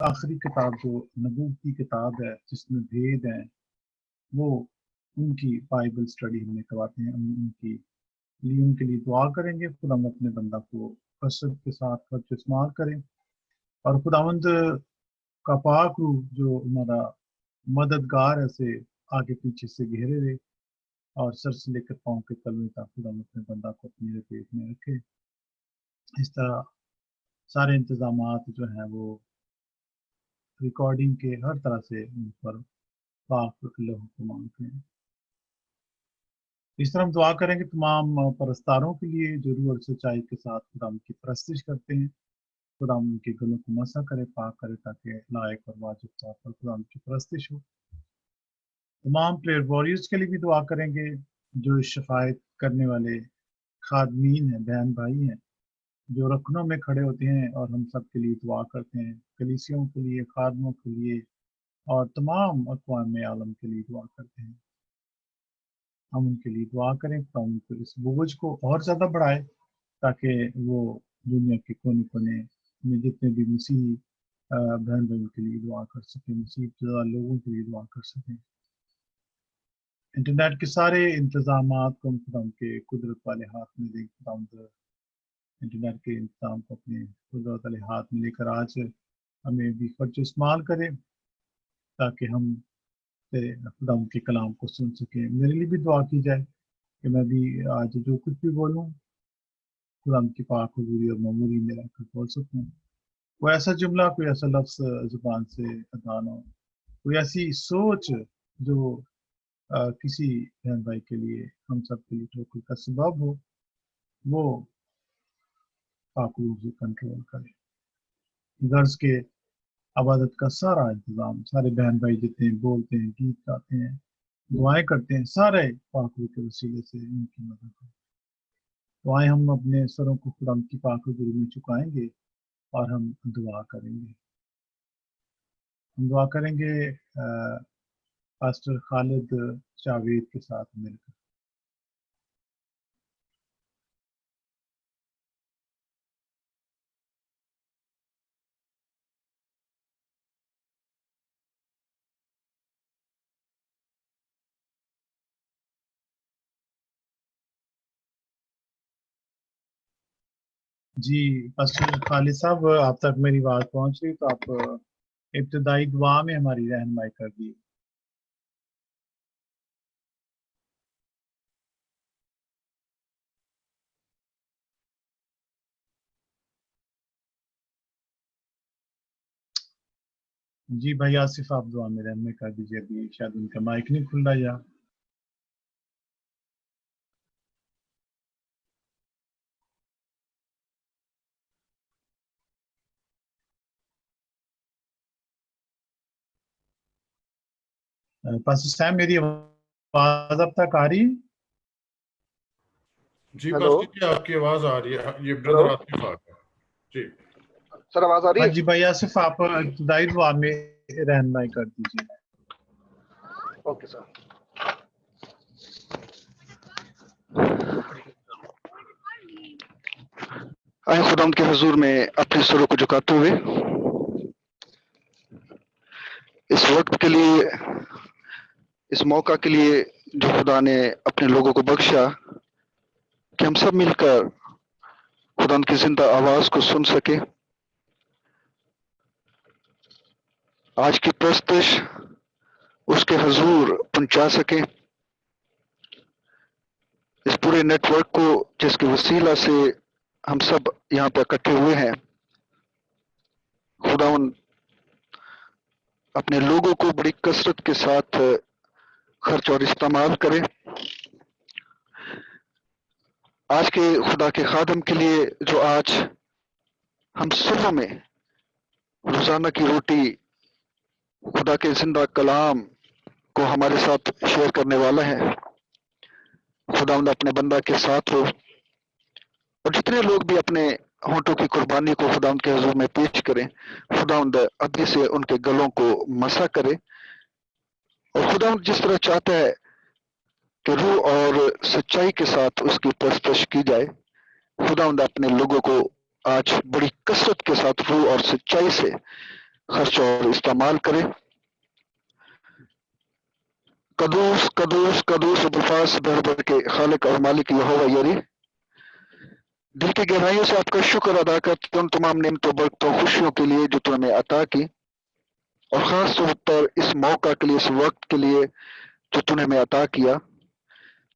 آخری کتاب جو نبوت کی کتاب ہے جس میں بھید ہیں، وہ ان کی بائبل اسٹڈی ہم نے کرواتے ہیں. ہم ان کے لیے دعا کریں گے. خدا ہم اپنے بندہ کو کثرت کے ساتھ خرچ استعمال کریں، اور خداوند کا پاک روح جو ہمارا مددگار ہے اسے آگے پیچھے سے گھیرے رہے، اور سر سے لے کر پاؤں کے تلویں تک خدا اپنے بندہ کو اپنی لپیٹ میں رکھے. اس طرح سارے انتظامات جو ہیں وہ ریکارڈنگ کے ہر طرح سے ان پر پاک لہو کو مانگتے ہیں. اس طرح ہم دعا کریں گے تمام پرستاروں کے لیے جو روح اور سچائی کے ساتھ خدا ان کی پرستش کرتے ہیں. خدا ان کے گلوں کو مسا کرے، پاک کرے، تاکہ لائق اور واجب طور پر خدا ان کی پرستش ہو. تمام پریئر واریئرز کے لیے بھی دعا کریں گے جو شفاعت کرنے والے خادمین ہیں، بہن بھائی ہیں جو رکنوں میں کھڑے ہوتے ہیں، اور ہم سب کے لیے دعا کرتے ہیں. کلیسیوں کے لیے، خادموں کے لیے، اور تمام اقوام عالم کے لیے دعا کرتے ہیں. ہم ان کے لیے دعا کریں تو ان کو اس بوجھ کو اور زیادہ بڑھائے، تاکہ وہ دنیا کے کونے کونے میں جتنے بھی مسیحی بہن بھائیوں کے لیے دعا کر سکیں، مسیح زدہ لوگوں کے لیے دعا کر سکیں. انٹرنیٹ کے سارے انتظامات کو خدا ان کے قدرت والے ہاتھ میں دیں. خدا انٹرنیٹ کے انتظام کو اپنے قدرت والے ہاتھ میں لے کر آج ہمیں بھی خرچ استعمال کرے، تاکہ ہم خدا ان کے کلام کو سن سکیں. میرے لیے بھی دعا کی جائے کہ میں بھی آج جو کچھ بھی بولوں خدا ان کی پاک حضوری اور معمولی میں رہ کر بول سکوں. کوئی ایسا جملہ، کوئی ایسا لفظ زبان سے ادا نہ ہو، کوئی ایسی سوچ جو کسی بہن بھائی کے لیے، ہم سب کے لیے ٹھوکر کا سبب ہو، وہ پاک روح سے کنٹرول کرے. غرض کے عبادت کا سارا انتظام، سارے بہن بھائی جتنے بولتے ہیں، گیت گاتے ہیں، دعائیں کرتے ہیں، سارے پاک روح کے وسیلے سے ان کی مدد ہو. دعائیں ہم اپنے سروں کو خدا کی پاک حضوری میں چکائیں گے اور ہم دعا کریں گے. ہم دعا کریں گے پاسٹر خالد جاوید کے ساتھ مل کر. جی پاسٹر خالد صاحب، آپ تک میری بات پہنچ رہی تو آپ ابتدائی دعا میں ہماری رہنمائی کر دی. جی بھائی آصف، آپ دعا میں رہنمائی کر دیجیے. ابھی شاید ان کا مائک نہیں کھل رہا یا پاسٹر صاحب میری آواز اب تک آ رہی ہے؟ جی پاسٹر جی آپ کی آواز آ رہی ہے. یہ بردر آصف آ گیا. جی سر آواز آ رہی ہے؟ ہاں جی بھائی آصف، آپ ابتدائی دعا میں رہنمائی کر دیجیے. Okay sir. آئے خدا ان کے حضور میں اپنے سروں کو جھکاتے ہوئے اس وقت کے لیے، اس موقع کے لیے جو خدا نے اپنے لوگوں کو بخشا کہ ہم سب مل کر خدا ان کی زندہ آواز کو سن سکے. آج کی پرستش اس کے حضور پہنچا سکے. اس پورے نیٹ ورک کو جس کے وسیلہ سے ہم سب یہاں پہ اکٹھے ہوئے ہیں، خداوند اپنے لوگوں کو بڑی کثرت کے ساتھ خرچ اور استعمال کرے. آج کے خدا کے خادم کے لیے جو آج ہم صبح میں روزانہ کی روٹی خدا کے زندہ کلام کو ہمارے ساتھ شیئر کرنے والا ہے، خداوند اپنے بندہ کے ساتھ ہو، اور جتنے لوگ بھی اپنے ہونٹوں کی قربانی کو خداوند کے حضور میں پیش کریں، خداوند ابھی سے ان کے گلوں کو مسا کرے. اور خداوند جس طرح چاہتا ہے کہ روح اور سچائی کے ساتھ اس کی پرستش کی جائے، خداوند اپنے لوگوں کو آج بڑی کثرت کے ساتھ روح اور سچائی سے خرچ اور استعمال کرے۔ قدوس قدوس قدوس بالفاظ بڑھ بڑھ کے خالق اور مالک یہوہ یری، دل کی گہرائیوں سے آپ کا شکر ادا کرتے ہیں ان تمام نعمتوں برکتوں خوشیوں کے لیے جو تو ہمیں عطا کی، اور خاص طور پر اس موقع کے لیے، اس وقت کے لیے جو تو نے ہمیں عطا کیا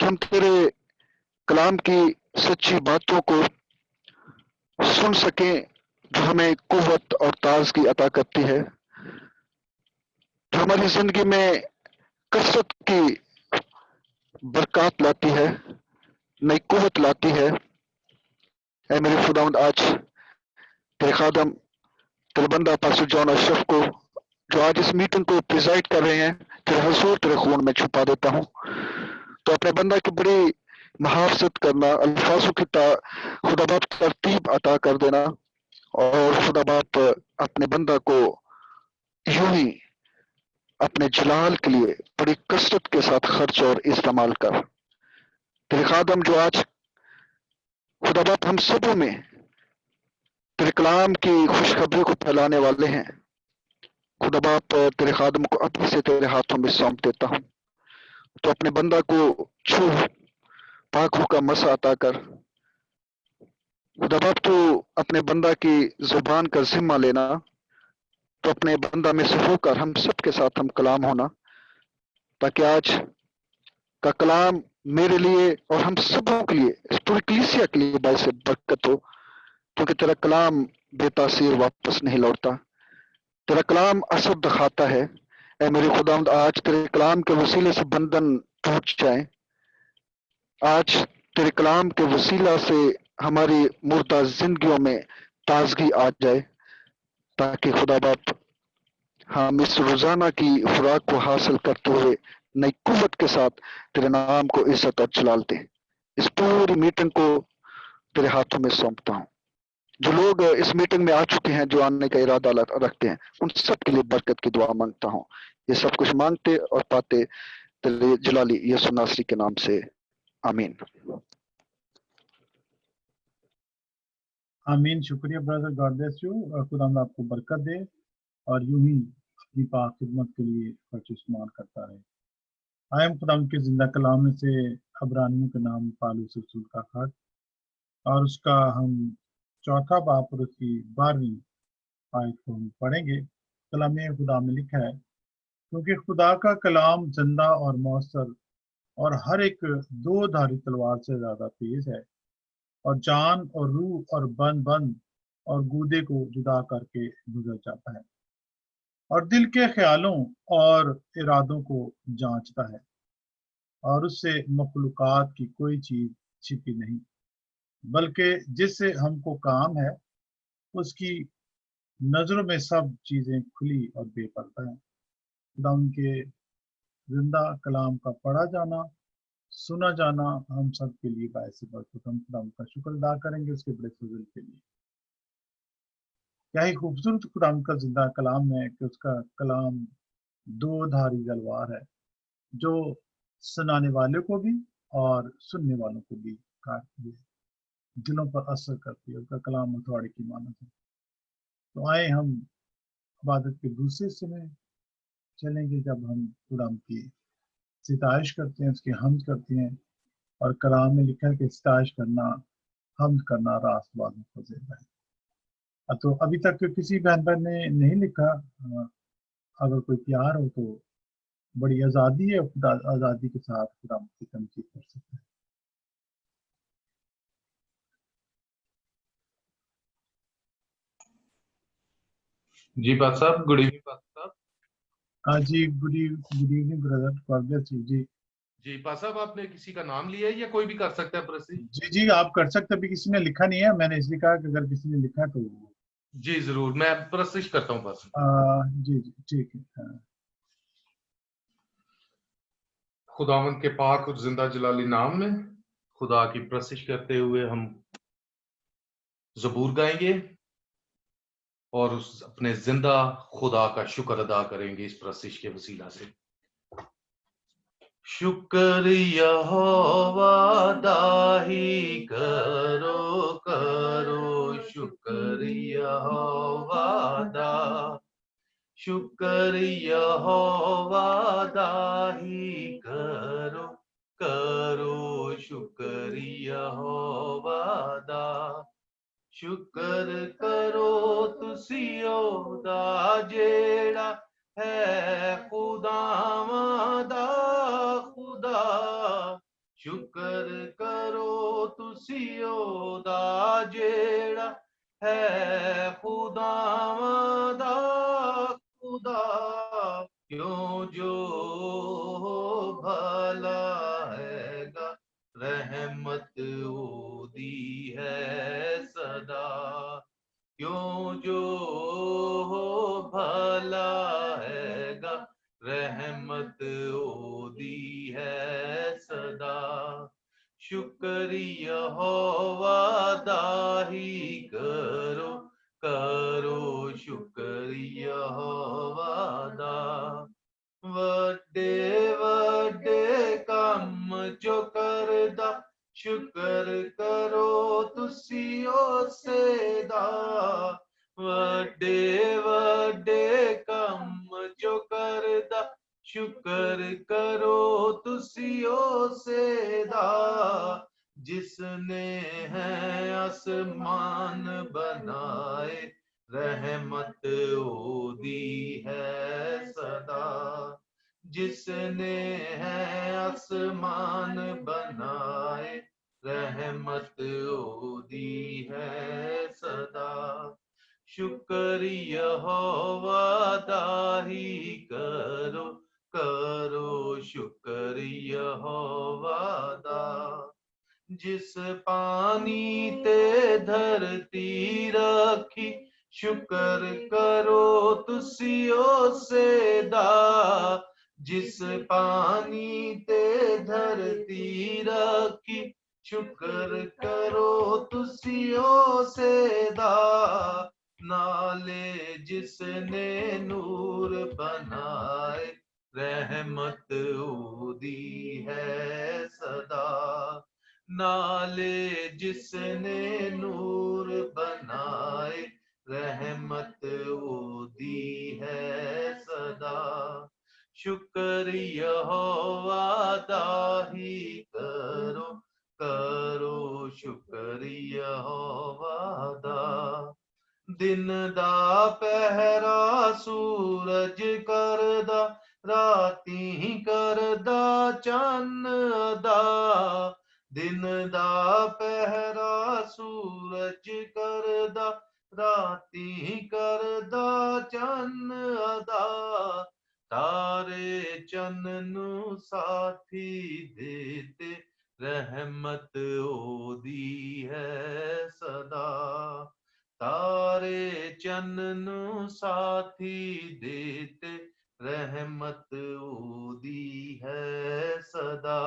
کہ ہم تیرے کلام کی سچی باتوں کو سن سکیں جو ہمیں قوت اور تازگی عطا کرتی ہے، جو ہماری زندگی میں کثرت کی برکات لاتی ہے، نئی قوت لاتی ہے۔ اے میرے خداوند، آج تیرے خادم تیرے بندہ پاسٹر جان اشرف کو جو آج اس میٹنگ کو پریزائڈ کر رہے ہیں، تیرے حضور تیرے خون میں چھپا دیتا ہوں، تو اپنے بندہ کی بڑی محافظت کرنا، الفاظوں کی خدا باپ ترتیب عطا کر دینا، اور خدا باپ اپنے بندہ کو یوں ہی اپنے جلال کے لیے بڑی کثرت کے ساتھ خرچ اور استعمال کر۔ تیرے خادم جو آج خدا باپ ہم سبوں میں تیرے کلام کی خوشخبری کو پھیلانے والے ہیں، خدا باپ تیرے خادم کو ابھی سے تیرے ہاتھوں میں سونپ دیتا ہوں، تو اپنے بندہ کو چھو، پاک روح کا مسا عطا کر۔ خدا باپ تو اپنے بندہ کی زبان کا ذمہ لینا، تو اپنے بندہ میں سے ہو کر ہم سب کے ساتھ ہم کلام ہونا، تاکہ آج کا کلام میرے لیے اور ہم سبوں کے لیے، اس پوری کلیسیا کے لیے باعث برکت ہو، کیونکہ تیرا کلام بے تاثیر واپس نہیں لوٹتا، تیرا کلام اثر دکھاتا ہے۔ اے میرے خداوند، آج تیرے کلام کے وسیلے سے بندھن ٹوٹ جائیں، آج تیرے کلام کے وسیلہ سے ہماری مردہ زندگیوں میں تازگی آ جائے، تاکہ خدا باپ ہم اس روزانہ کی خوراک کو حاصل کرتے ہوئے نئی قوت کے ساتھ تیرے نام کو عزت اور جلال دیں۔ اس پوری میٹنگ کو تیرے ہاتھوں میں سونپتا ہوں، جو لوگ اس میٹنگ میں آ چکے ہیں، جو آنے کا ارادہ رکھتے ہیں، ان سب کے لیے برکت کی دعا مانگتا ہوں۔ یہ سب کچھ مانگتے اور پاتے تیرے جلالی یسوع ناصری کے نام سے، آمین۔ آمین۔ شکریہ برادر، گاڈ بلیس یو، خدا ہم آپ کو برکت دے اور یوں ہی اپنی پاک خدمت کے لیے خرچ استعمال کرتا رہے۔ آئے ہم خدا کے زندہ کلام میں سے عبرانیوں کے نام پالوس رسول کا خط، اور اس کا ہم چوتھا باب اور اس کی 12ویں آیت کو ہم پڑھیں گے۔ کلام خدا میں لکھا ہے، کیونکہ خدا کا کلام زندہ اور مؤثر اور ہر ایک دو دھاری تلوار سے زیادہ تیز ہے، اور جان اور روح اور بند اور گودے کو جدا کر کے گزر جاتا ہے، اور دل کے خیالوں اور ارادوں کو جانچتا ہے، اور اس سے مخلوقات کی کوئی چیز چھپی نہیں، بلکہ جس سے ہم کو کام ہے اس کی نظروں میں سب چیزیں کھلی اور بے پردہ ہیں۔ خدا ان کے زندہ کلام کا پڑھا جانا، سنا جانا ہم سب کے لیے باعث برکت۔ ہم خدا کا شکر ادا کریں گے اس کے بڑے فضل کے لیے۔ کیا ہی خوبصورت خدا کا زندہ کلام ہے کہ اس کا کلام دو دھاری تلوار ہے، جو سنانے والے کو بھی اور سننے والوں کو بھی کاٹتی ہے، دلوں پر اثر کرتی ہے۔ اس کا کلام ہتھوڑے کی مانند ہے۔ تو آئے ہم عبادت کے دوسرے حصے میں چلیں گے، جب ہم خدا کی ستائش کرتے ہیں، اس کی حمد کرتے ہیں، اور کلام میں لکھا ہے کہ ستائش کرنا، حمد کرنا راست بازوں کو زیادہ ہے۔ تو ابھی تک کسی بہن بھائی نے نہیں لکھا، اگر کوئی پیار ہو تو بڑی آزادی ہے، خدا آزادی کے ساتھ خدا کی تنقید کر سکتا ہے۔ جی پاک صاحب، گڈ ایوننگ پاک صاحب۔ ہاں جی، good evening brother, God bless you. جی جی پاک صاحب، آپ نے کسی کا نام لیا ہے یا کوئی بھی کر سکتا ہے پرسی؟ جی آپ کر سکتے، ابھی کسی نے لکھا نہیں ہے، میں نے اس لیے کہا کہ اگر کسی نے لکھا تو جی ضرور، میں پرستش کرتا ہوں پاس۔ جی ٹھیک ہے۔ خداوند کے پاک اور زندہ جلالی نام میں خدا کی پرستش کرتے ہوئے ہم زبور گائیں گے اور اپنے زندہ خدا کا شکر ادا کریں گے اس پرستش کے وسیلہ سے۔ شکر یہوہ داہی کرو، شکر یہوہ شکر یہوہ دا ہی کرو کرو شکر یہوہ دا شکر کرو تسیو دا جیڑا ہے خداواں دا خدا شکر کرو تسیو دا جیڑا ہے خداواں دا خدا کیوں جو بھلا ہے گا رحمت دی ہے صدا کیوں جو بھلا ہے گا رحمت دی ہے صدا شکر یہوہ دا ہی کرو کرو شکر یہوہ دا وڈے وڈے کم جو کردا شکر کرو تسیو سے دا وڈے وڈے کم جو کردا شکر کرو تسیو سے دا جس نے ہے آسمان بنائے رحمت دی ہے صدا جس نے ہے آسمان بنائے رحمت دی ہے صدا شکر یہوہ دا ہی کرو کرو شکر یہوہ دا جس پانی تے دھرتی رکھی شکر کرو تسیو سے دا جس پانی تے دھرتی رکھی شکر کرو تسیو سے دا نالے جس نے نور بنائے رحمت دی ہے صدا نالے جس نے نور بنائے رحمت دی ہے صدا شکر یہوہ دا ہی کرو کرو شکر یہوہ دا دن دا پہرا سورج کردا راتی کردا چن ادا دن دا پہرا سورج کردا راتی کردا چن ادا تارے چن نو ساتھی دیتے رحمت دی ہے صدا تارے چن نو ساتھی دیتے رحمت دی ہے صدا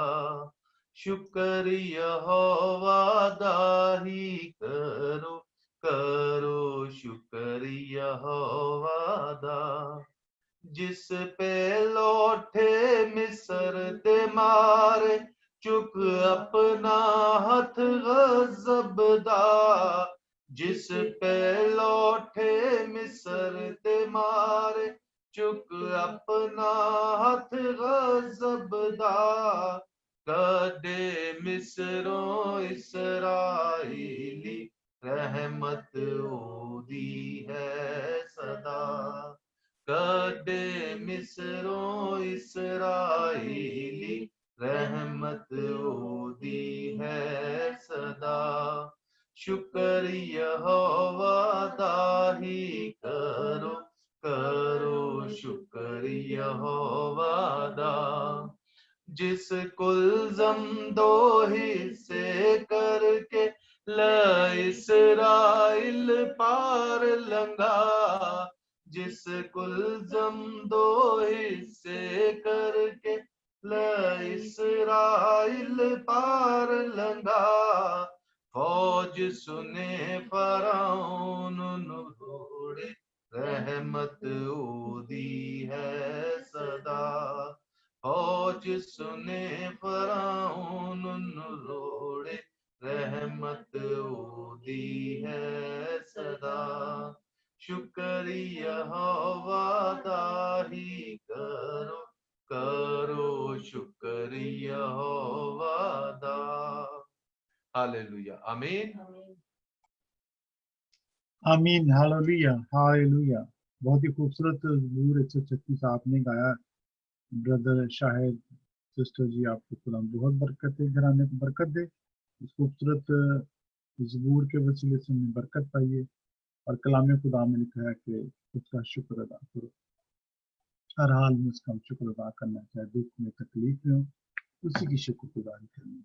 شکر یہوہ دا ہی کرو کرو شکر یہوہ دا جس پہ لوٹے مصر تے مارے چک اپنا ہاتھ غضب دا جس پہ لوٹے مصر تے مارے چک اپنا ہاتھ غضب دا کدے مصروں اسرائیلی رحمت دی ہے صدا کدے مصروں اسرائیلی رحمت دی ہے صدا شکر یہوہ دا ہی کرو کرو شکر یہوہ دا جس کلزم دو حصے کر کے اسرائیل پار لنگا جس کلزم دو حصے کر کے اسرائیل پار لنگا فوج سنے فرعون نروڑے رحمت دی ہے صدا فوج سنے فرعون نروڑے رحمت دی ہے صدا شکر یہوہ دا हालेलुया आमीन। आमीन, हालेलुया हालेलुया। बहुत ही खूबसूरत ज़बूर 136 आपने गाया ब्रदर शाहिद। सिस्टर जी आपको खुदा बहुत बरकत दे, घराने को बरकत दे। इस खूबसूरत ज़बूर के वसीले से हमें बरकत पाइए और कलाम खुदा में लिखा है कि उसका शुक्र अदा करो। हर हाल में उसका शुक्र अदा करना, चाहे दुख में तकलीफ में हो, उसी की शुक्रगुजारी करनी।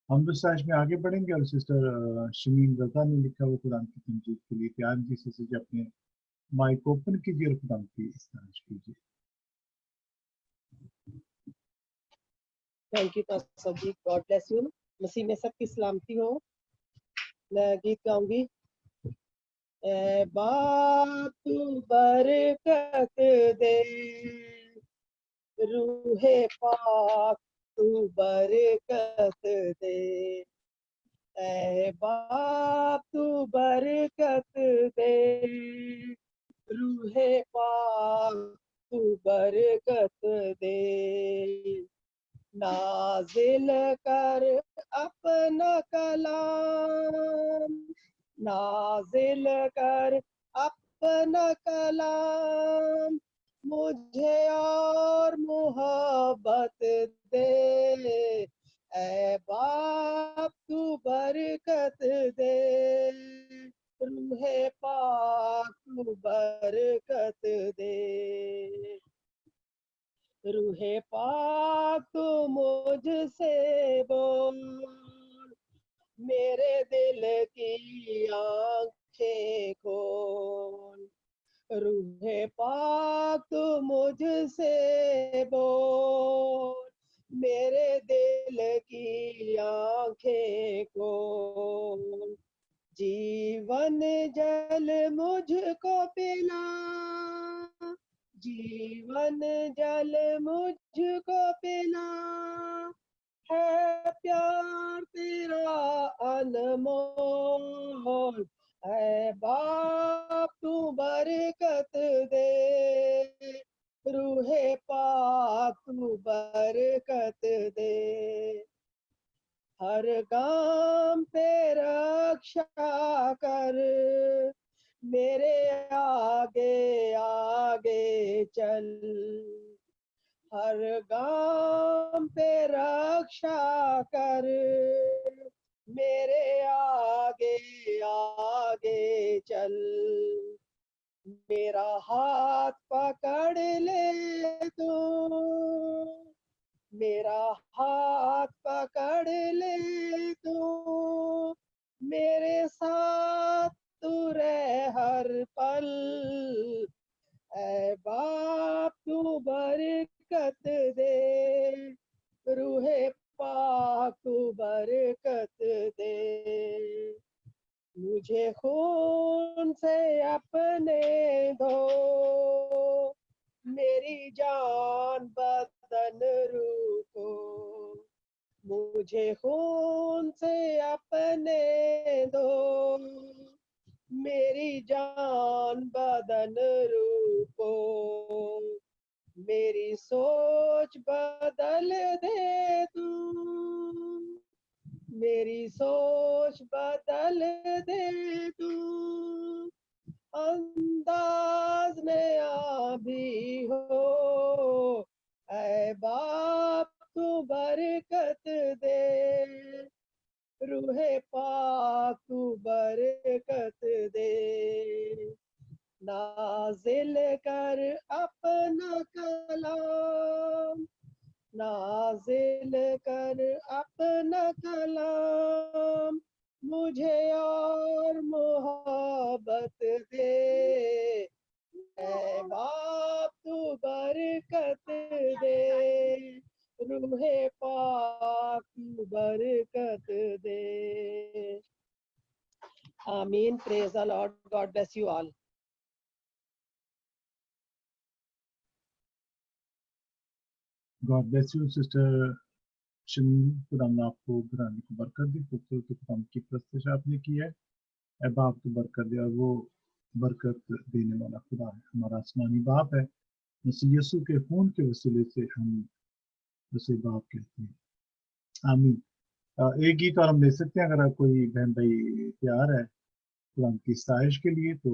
हम दूसरा में आगे बढ़ेंगे और सिस्टर शमीन रजा ने लिखा वो कुरान की तमजीद के लिए तैयार जी। सिस्टर जी अपने माइक ओपन कीजिए और खुदा की इस्तारीश कीजिए। Thank you pastor ji, God bless you. मसीह में सबकी सलामती हो। मैं गीत गाऊंगी। ए बाप तू बरकत दे, रूहे पाक तू बरकत दे। ए बाप तू बरकत दे, रूहे पाक तू बरकत दे। नाजिल कर अपना कलाम, नाजिल कर अपना कलाम, मुझे और मोहब्बत दे। ऐ बाप तू बरकत दे, रूहे पाक तू बरकत दे। रूहे पाक तू मुझसे बोल, मेरे दिल की आंखें खोल। रूहे पाक तू मुझसे बोल, मेरे दिल की आंखें खोल। जीवन जल मुझको पिला, जीवन जल मुझको पिला। है प्यार तेरा अनमोल, है बाप तू बरकत दे, रूहे पाक तू बरकत दे। हर गाम पे रक्षा कर, मेरे आगे आगे चल। हर गाम पे रक्षा कर, मेरे आगे आगे चल। मेरा हाथ पकड़ ले तू, मेरा हाथ पकड़ ले तू, मेरे साथ तू रह हर पल। ऐ बाप तू बरकत दे, रूहे पाक तू बरकत दे। मुझे खून से अपने धो, मेरी जान बदन रूह को। मुझे खून से अपने धो, मेरी जान बदन रूह को। मेरी सोच बदल दे तू, मेरी सोच बदल दे तू। अंदाज में अभी हो, ऐ बाप तू बरकत दे, रूहे पाक तू बरकत दे। नाजिल कर अपना कलाम, नाजिल कर अपना कलाम, मुझे और मोहब्बत दे। ऐ बाप तू बरकत दे, रूहे पाक तू बरकत दे। आमीन। Praise the Lord. God bless you all. God bless you sister Shamin. खुदा ने आपको घराने को बरकत दी। खूबसूरत खुदा की प्रस्तुति आपने की है। ऐ बाप को बरकत दे, और वो बरकत देने वाला खुदा है, हमारा आसमानी बाप है। मसीह यीशु के खून के वसीले से हम उसे बाप कहते हैं। आमीन। ایک گیت اور ہم لے سکتے ہیں اگر کوئی بہن بھائی تیار ہے قرآن کی ستائش کے لیے تو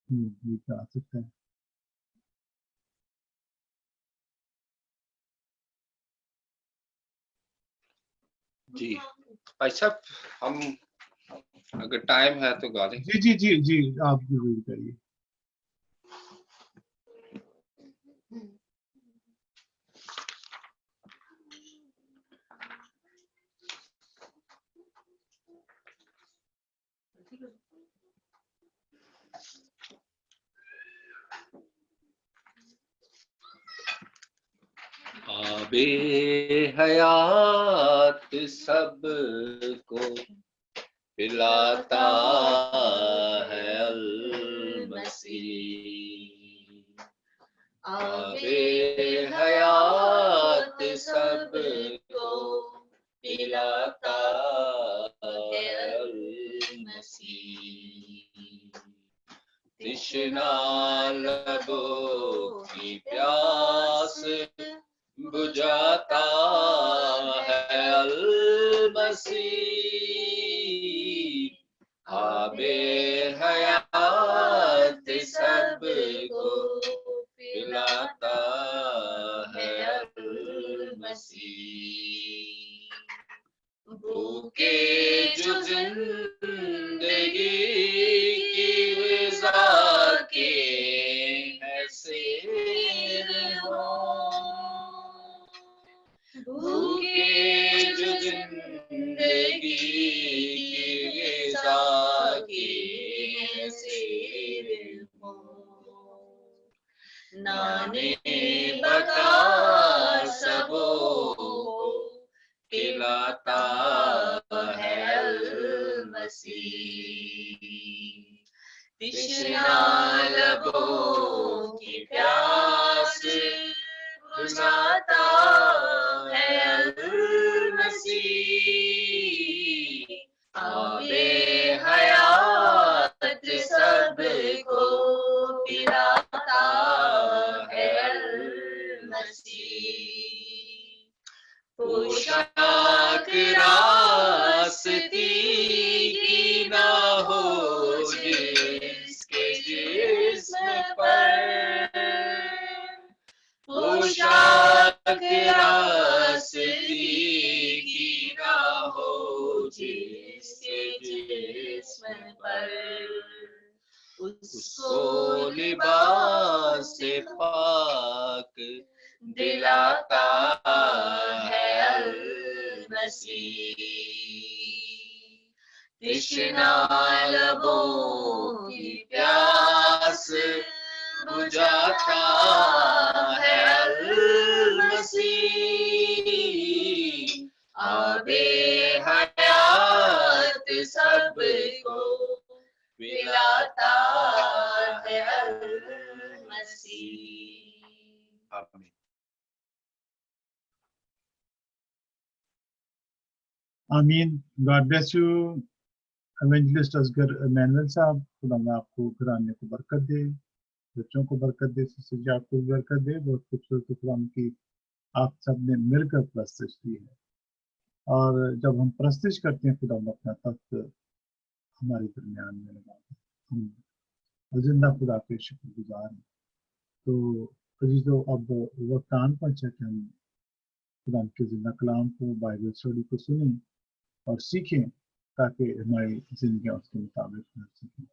گیت آ سکتا ہے. جی بھائی صاحب ہم اگر ٹائم ہے تو گا دیں. جی جی جی جی آپ ضرور کریے. آب حیات سب کو پلاتا ہے المسیح. آب حیات سب کو پلاتا ہے المسیح. تشنا لبوں کی پیاس بجھاتا ہے المسیح. آب حیات سب کو پلاتا ہے المسیح. بھوکے جو زندگی کی غذا کے حسیر ہوں. بھوکے جو زندگی کی غذا کی حسیر ہوں. نانے بقا سبوں کو کھلاتا ہے المسیح. تشنا لبوں کی پیاس بجھاتا ہے المسیح. آب حیات سب کو پلاتا ہے المسیح. پوشاک راستی کی نہ ہو جس کے جسم پر. پوشاک راستی کی نہ ہو جس کے جسم پر. اس کو لباس پاک دلاتا ہے المسیح. تشنا لبوں کی پیاس بجھاتا ہے المسیح. آب حیات سب کو پلاتا ہے المسیح. آمین. آمین. God bless you evangelist Asghar manual صاحب. خدا میں آپ کو گھرانے کو برکت دے, بچوں کو برکت دے, سسٹر جی آپ کو برکت دے. بہت خوبصورت خدا کی آپ سب نے مل کر پرستش کی ہے, اور جب ہم پرستش کرتے ہیں خدا اپنا تخت ہمارے درمیان میں لگا دے. ہم زندہ خدا کے شکر گزار ہیں. تو عزیزو اب وقت آن پہنچا کہ ہم خدا کے زندہ کلام کو, بائبل اسٹڈی کو سنیں اور سیکھیں تاکہ ہماری زندگیاں اس کے مطابق کر سکیں.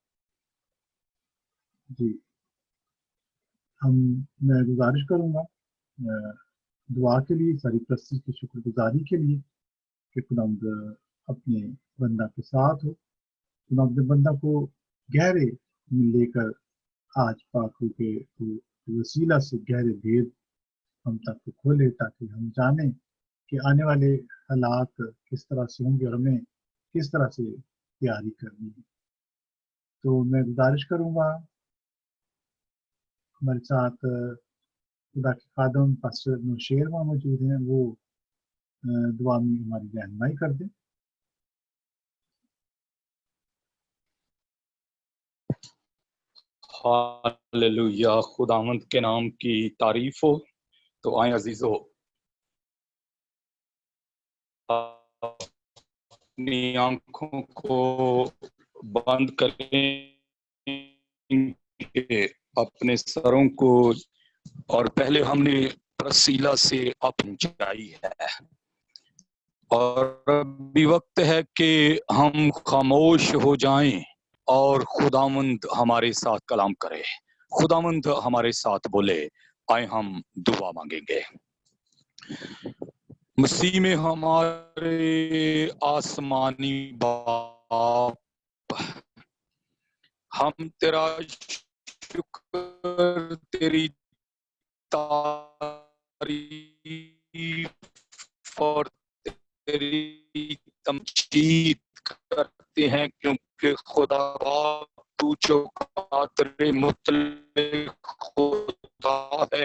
جی میں گزارش کروں گا دعا کے لیے, ساری پرستش کی شکر گزاری کے لیے کہ خدا اپنے بندہ کے ساتھ ہو. خدا اپنے بندہ کو گہرے میں لے کر آج پاکوں کے وسیلہ سے گہرے بھید ہم تک کو کھولے تاکہ ہم جانیں کہ آنے والے حالات کس طرح سے ہوں گے اور ہمیں کس طرح سے تیاری کرنی ہے. تو میں گزارش کروں گا ہمارے ساتھ خدا کے خادم پاسٹر نوشیر وہاں موجود ہیں, وہ دعا میں ہماری رہنمائی کر دیں. ہاللویا, خداوند کے نام کی تعریف ہو. تو آئیں عزیزو अपनी आंखों को बंद करेंगे, अपने सरों को, और पहले हमने प्रसीला से अपनाई है और अभी वक्त है कि हम खामोश हो जाएं और खुदावंद हमारे साथ कलाम करे, खुदावंद हमारे साथ बोले। आए हम दुआ मांगेंगे। मसीह में हमारे आसमानी बाप, हम तेरा शुक्र, तेरी तारीफ और तेरी तमजीद करते हैं, क्योंकि खुदा तू जो कादर मुतलक खुदा है,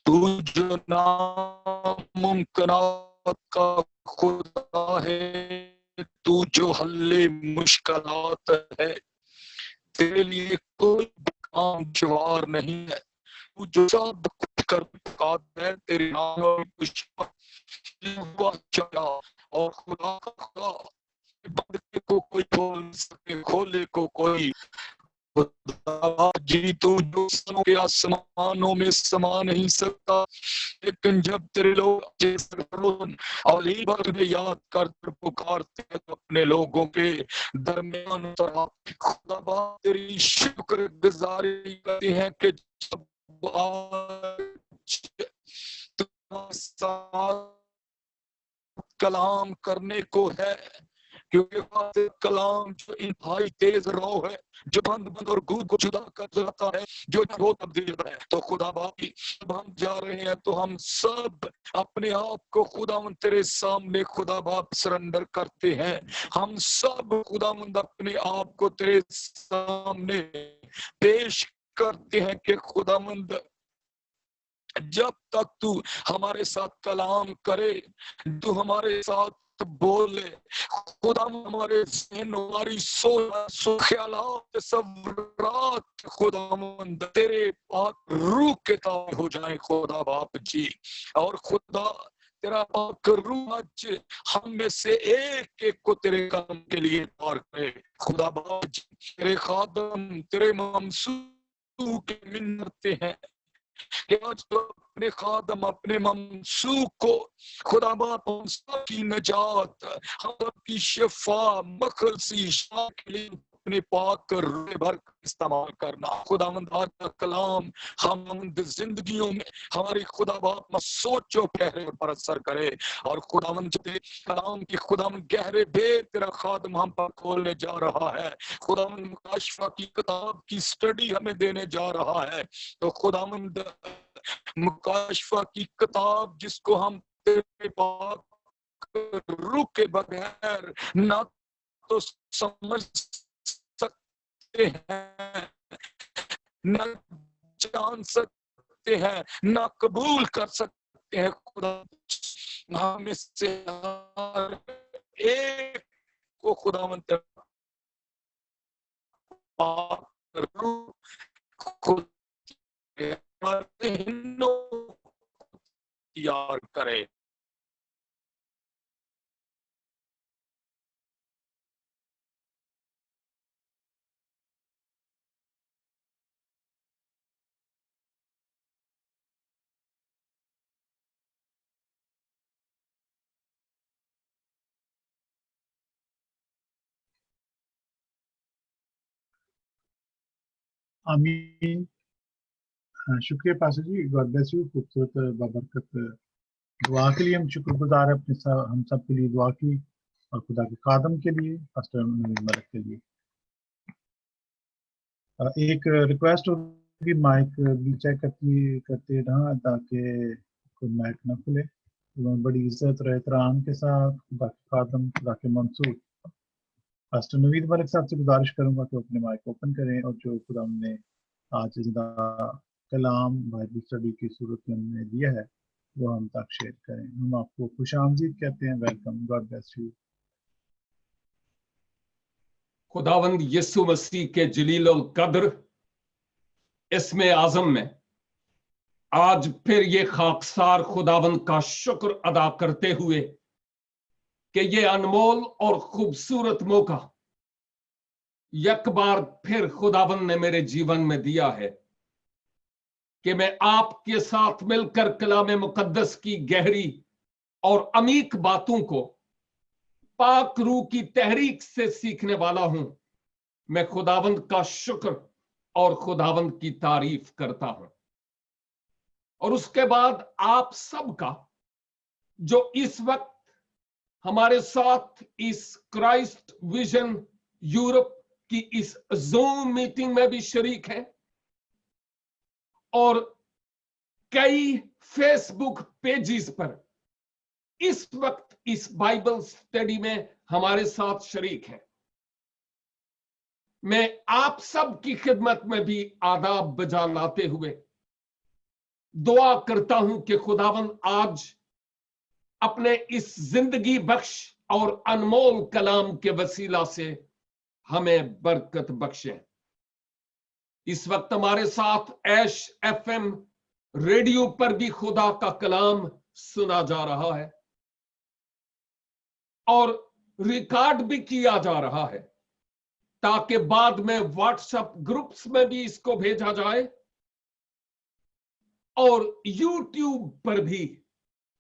तू जो नामुमकिनात का खुदा है, तू जो हल्ले मुश्किलात है, तेरे लिए कोई काम जवार नहीं है। तू जो सब कुछ कर काद है, तेरे नाम कुछ चला, और खुदा का खुदा, बंद को कोई खोल सके, खोले को कोई। खुदा जी तू जो के आसमानों में समा नहीं सकता, लेकिन जब तेरे लोग और याद कर पुकारते हैं तो अपने लोगों के दरमियान उतर, खुदा तेरी शुक्र गुजारी करते हैं कि जब कलाम करने को है, क्योंकि कलाम जो इंतहाई तेज रो है, जो बंद और गूद को जुदा कर जाता है, जो वो तब्दील है। तो खुदा बाकी जब हम जा रहे हैं तो हम सब अपने आप को खुदावंद तेरे सामने खुदा बाप सरेंडर करते हैं। हम सब खुदावंद अपने आप को तेरे सामने पेश करते हैं कि खुदावंद जब तक तू हमारे साथ कलाम करे, तू हमारे साथ बोले, खुदा हमारे ज़हन, हमारी सोच, ख्यालात, तसव्वुरात खुदावंद तेरे पाक रूह के ताबे हो जाए खुदा बाप जी। और खुदा तेरा पाक रूह आज हम में से एक एक को तेरे काम के लिए तैयार करे खुदा बाप जी। तेरे खादम, तेरे ममसूह के मिन्नतें हैं कि आज तो अपने खादम, अपने ममसूख को खुदा बाप की नजात, हम की शिफा, मखलसी शाह के लिए अपने पाक रूह भर इस्तेमाल करना। खुदावंद आज का कलाम हम जिंदगियों में हमारी खुदा बाप सोचो गहरे पर असर करे, और खुदावंद कलाम की खुदावंद गहरे भेद तेरा खादम हम पर खोलने जा रहा है। खुदावंद मुकाशफा की किताब की स्टडी हमें देने जा रहा है। तो खुदावंद मुकाशफा की किताब जिसको हम तेरे पाक रूह के बगैर ना तो समझ सकते हैं, ना जान सकते हैं, ना कबूल कर सकते हैं। खुदा हम इससे हर एक को खुदावंद पाक रूह खुद तैयार करे। आमीन। शुक्रिया pastor ji, God bless you. खूबसूरत बाबरकत दुआ के लिए हम शुक्रगुजार हैं, हम सब के लिए दुआ की, और खुदा के खादम के लिए, पास्टर मलिक के लिए। एक रिक्वेस्ट होगी, माइक भी चेक करते रहना ताकि कोई माइक ना खुले। तो बड़ी इज्जत और एहतराम के साथ खुदा के खादम, खुदा के मंसूब पास्टर नवीद मलिक साहब से गुजारिश करूंगा कि अपने माइक ओपन करें, और जो खुदा हमने आज जिंदा कलाम बाइबल स्टडी की सूरत में हमने दिया है वो हम तक शेयर करें। हम आपको खुशामदीद कहते हैं, वेलकम, गॉड ब्लेस यू। खुदावंद यीशु मसीह के जलील कद्र इसमें आजम में आज फिर ये खाकसार खुदावंद का शुक्र अदा करते हुए कि ये अनमोल और खूबसूरत मौका एक बार फिर खुदावंद ने मेरे जीवन में दिया है कि मैं आपके साथ मिलकर कलाम मुकद्दस की गहरी और अमीक बातों को पाक रूह की तहरीक से सीखने वाला हूं। मैं खुदावंद का शुक्र और खुदावंद की तारीफ करता हूं। और उसके बाद आप सबका जो इस वक्त हमारे साथ इस क्राइस्ट विजन यूरोप की इस जूम मीटिंग में भी शरीक है और कई फेसबुक पेजेस पर इस वक्त इस बाइबल स्टडी में हमारे साथ शरीक हैं। मैं आप सब की खिदमत में भी आदाब बजा लाते हुए दुआ करता हूं कि खुदावंद आज अपने इस जिंदगी बख्श और अनमोल कलाम के वसीला से हमें बरकत बख्शे। इस वक्त हमारे साथ ऐश एफएम रेडियो पर भी खुदा का कलाम सुना जा रहा है और रिकॉर्ड भी किया जा रहा है ताकि बाद में व्हाट्सएप ग्रुप्स में भी इसको भेजा जाए और यूट्यूब पर भी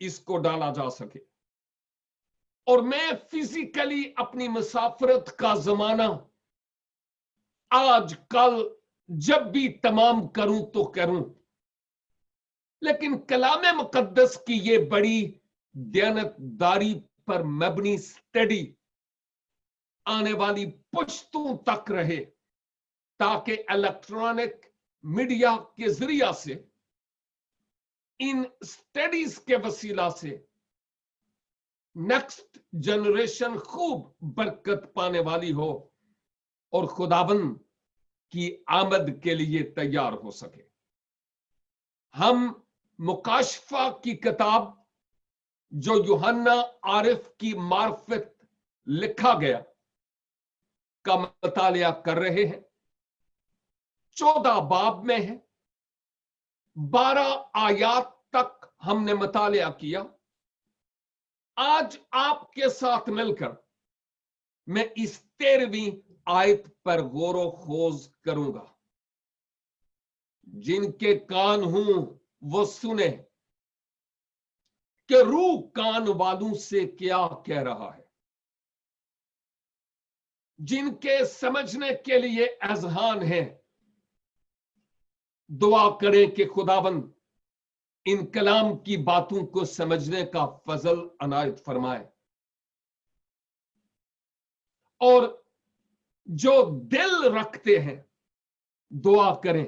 इसको डाला जा सके। और मैं फिजिकली अपनी मुसाफरत का जमाना आज कल जब भी तमाम करूं तो करूं, लेकिन कलाम मुकद्दस की ये बड़ी दयानतदारी पर मबनी स्टडी आने वाली पुश्तों तक रहे ताकि इलेक्ट्रॉनिक मीडिया के जरिया से इन स्टडीज के वसीला से नेक्स्ट जनरेशन खूब बरकत पाने वाली हो और खुदाबंद की आमद के लिए तैयार हो सके। हम मुकाशफा की किताब जो यूहन्ना आरिफ की मार्फत लिखा गया का मुतालिया कर रहे हैं। 14 बाब में है, 12 आयात तक हमने मुतालिया किया। आज आपके साथ मिलकर मैं इस 13वीं आयत पर गौरो खोज करूंगा। जिनके कान हों वो सुने कि रूह कान वालों से क्या कह रहा है। जिनके समझने के लिए अज़हान है दुआ करें कि खुदाबंद इन कलाम की बातों को समझने का फजल अनायत फरमाए और जो दिल रखते हैं दुआ करें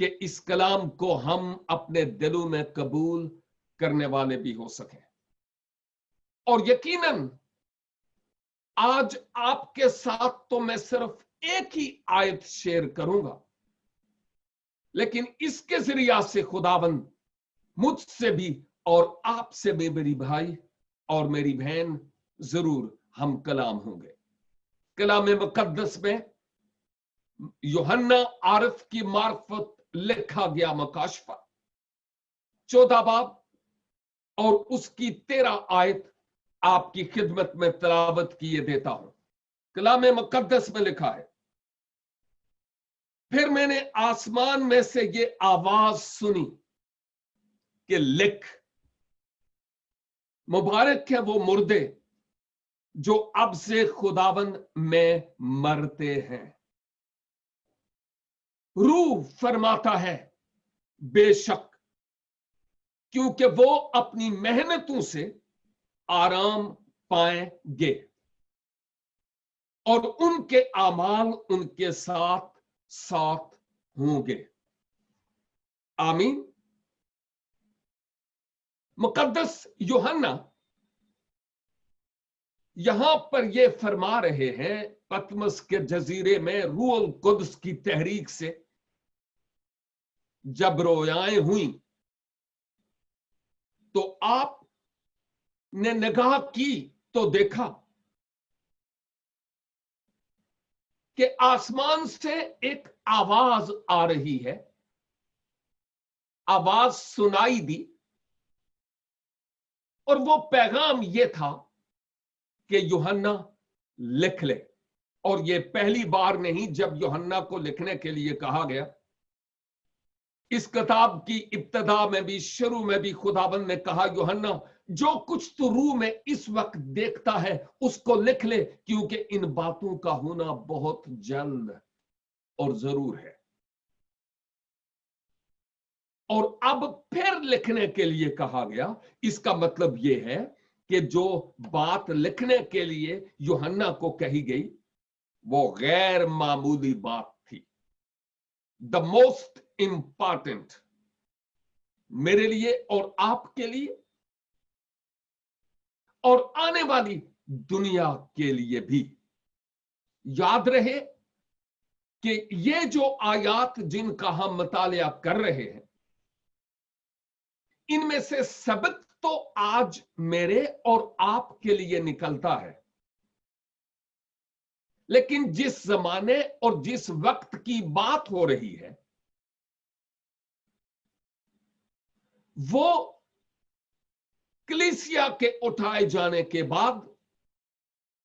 कि इस कलाम को हम अपने दिलों में कबूल करने वाले भी हो सकें। और यकीनन आज आपके साथ तो मैं सिर्फ एक ही आयत शेयर करूंगा, लेकिन इसके जरिया से खुदाबंद मुझसे भी और आपसे भी मेरी भाई और मेरी बहन जरूर हम कलाम होंगे। कलाम मुकद्दस में यूहन्ना आरिफ की मार्फत लिखा गया मुकाशफा 14 बाब और उसकी 13 आयत आपकी खिदमत में तिलावत किए देता हूं। कलाम मुकद्दस में लिखा है, फिर मैंने आसमान में से ये आवाज सुनी कि लिख, मुबारक है वो मुर्दे जो अब से खुदावंद में मरते हैं। रूह फरमाता है बेशक, क्योंकि वो अपनी मेहनतों से आराम पाएंगे और उनके आमाल उनके साथ साथ होंगे। आमीन। मुकद्दस यूहन्ना यहां पर ये फरमा रहे हैं, पतमस के जजीरे में रूहुल कुद्स की तहरीक से जब रोयाएं हुई तो आप ने निगाह की तो देखा कि आसमान से एक आवाज आ रही है आवाज सुनाई दी और वो पैगाम ये था कि यूहन्ना लिख ले। और ये पहली बार नहीं जब यूहन्ना को लिखने के लिए कहा गया। इस किताब की इब्तिदा में भी, शुरू में भी खुदाबंद ने कहा, यूहन्ना जो कुछ तू रूह में इस वक्त देखता है उसको लिख ले, क्योंकि इन बातों का होना बहुत जल्द और जरूर है। और अब फिर लिखने के लिए कहा गया। इसका मतलब यह है कि जो बात लिखने के लिए यूहन्ना को कही गई वो गैर मामूली बात थी, द मोस्ट इंपॉर्टेंट, मेरे लिए और आपके लिए और आने वाली दुनिया के लिए भी। याद रहे कि ये जो आयात जिनका हम मुतालिया कर रहे हैं, इनमें से सबक तो आज मेरे और आपके लिए निकलता है, लेकिन जिस जमाने और जिस वक्त की बात हो रही है वो कलीसिया के उठाए जाने के बाद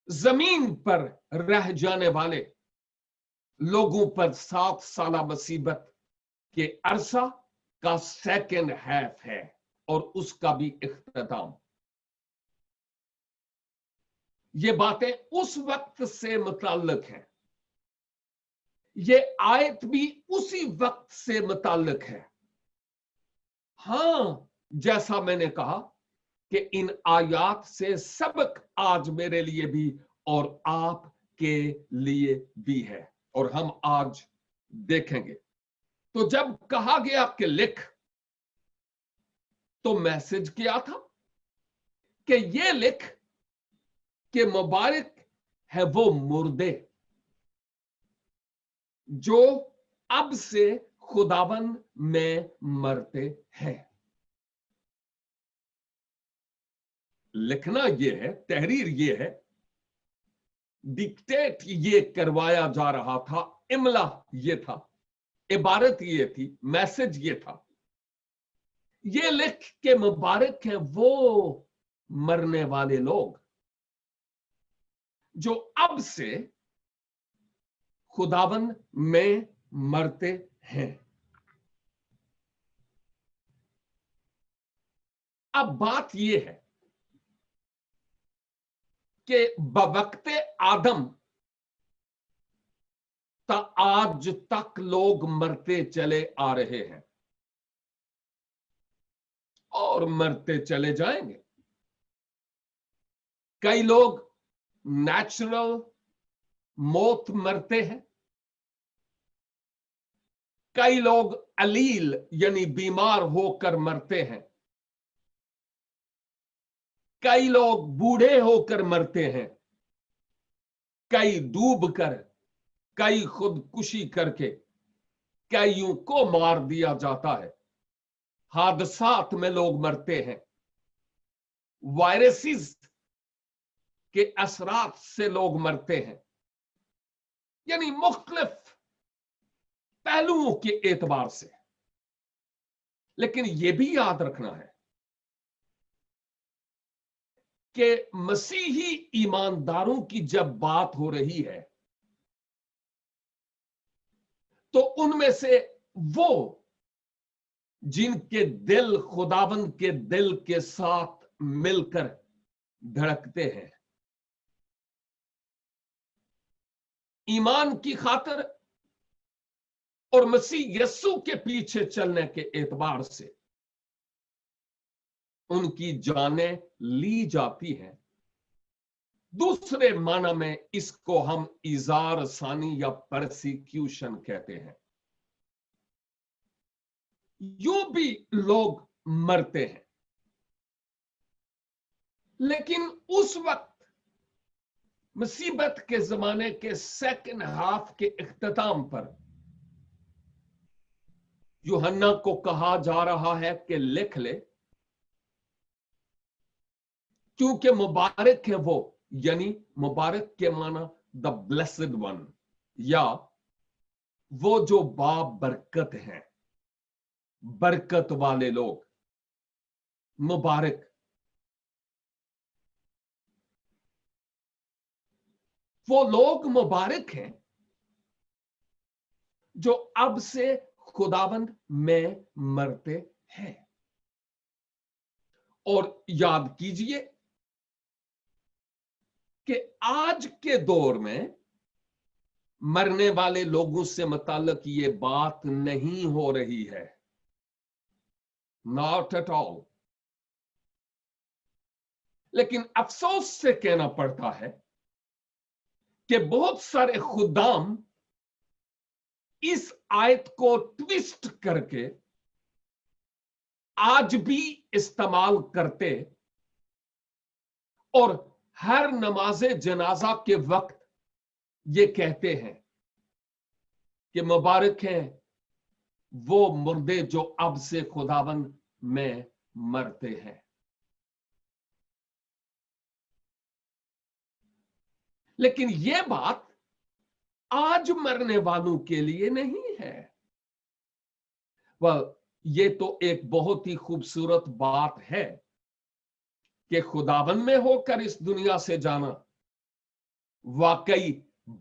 जमीन पर रह जाने वाले लोगों पर 7 साला मुसीबत के अरसा का सेकंड हाफ है और उसका भी इख्तिताम। ये बातें उस वक्त से मुताल्लिक हैं, ये आयत भी उसी वक्त से मुताल्लिक है। हां, जैसा मैंने कहा कि इन आयात से सबक आज मेरे लिए भी और आपके लिए भी है, और हम आज देखेंगे। तो जब कहा गया कि लिख, तो मैसेज क्या था कि ये लिख कि मुबारक है वो मुर्दे जो अब से खुदाबंद में मरते हैं। लिखना ये है, तहरीर ये है, डिक्टेट ये करवाया जा रहा था, इमला ये था, इबारत ये थी, मैसेज ये था। ये लिख के मुबारक है वो मरने वाले लोग जो अब से खुदाबंद में मरते हैं। अब बात यह है कि बवक्ते आदम ता आज तक लोग मरते चले आ रहे हैं और मरते चले जाएंगे। कई लोग नेचुरल मौत मरते हैं, कई लोग अलील यानी बीमार होकर मरते हैं, कई लोग बूढ़े होकर मरते हैं, कई डूब कर, कई खुदकुशी करके, कईयों को मार दिया जाता है। हादसात में लोग मरते हैं, वायरसेस के असरात से लोग मरते हैं, यानी मुख्तलिफ पहलुओं के एतबार से। लेकिन यह भी याद रखना है कि मसीही ईमानदारों की जब बात हो रही है तो उनमें से वो जिनके दिल खुदाबंद के दिल के साथ मिलकर धड़कते हैं, ईमान की खातिर और मसीह यस्सु के पीछे चलने के एतबार से उनकी जानें ली जाती हैं। दूसरे माना में इसको हम इजार सानी या परसिक्यूशन कहते हैं। यूं भी लोग मरते हैं, लेकिन उस वक्त मुसीबत के जमाने के सेकंड हाफ के इख्तिताम पर यूहन्ना को कहा जा रहा है कि लिख ले, क्योंकि मुबारक है वो, यानी मुबारक के माना द ब्लेस्ड वन, या वो जो बाबरकत हैं, बरकत वाले लोग, मुबारक। वो लोग मुबारक हैं जो अब से खुदाबंद में मरते हैं। और याद कीजिए कि आज के दौर में मरने वाले लोगों से मुताल्लिक ये बात नहीं हो रही है, नॉट एट ऑल। लेकिन अफसोस से कहना पड़ता है कि बहुत सारे खुदाम इस आयत को ट्विस्ट करके आज भी इस्तेमाल करते और हर नमाज़े जनाजा के वक्त ये कहते हैं कि मुबारक हैं वो मुर्दे जो अब से खुदाबंद में मरते हैं। लेकिन ये बात आज मरने वालों के लिए नहीं है। वह ये तो एक बहुत ही खूबसूरत बात है कि खुदाबंद में होकर इस दुनिया से जाना वाकई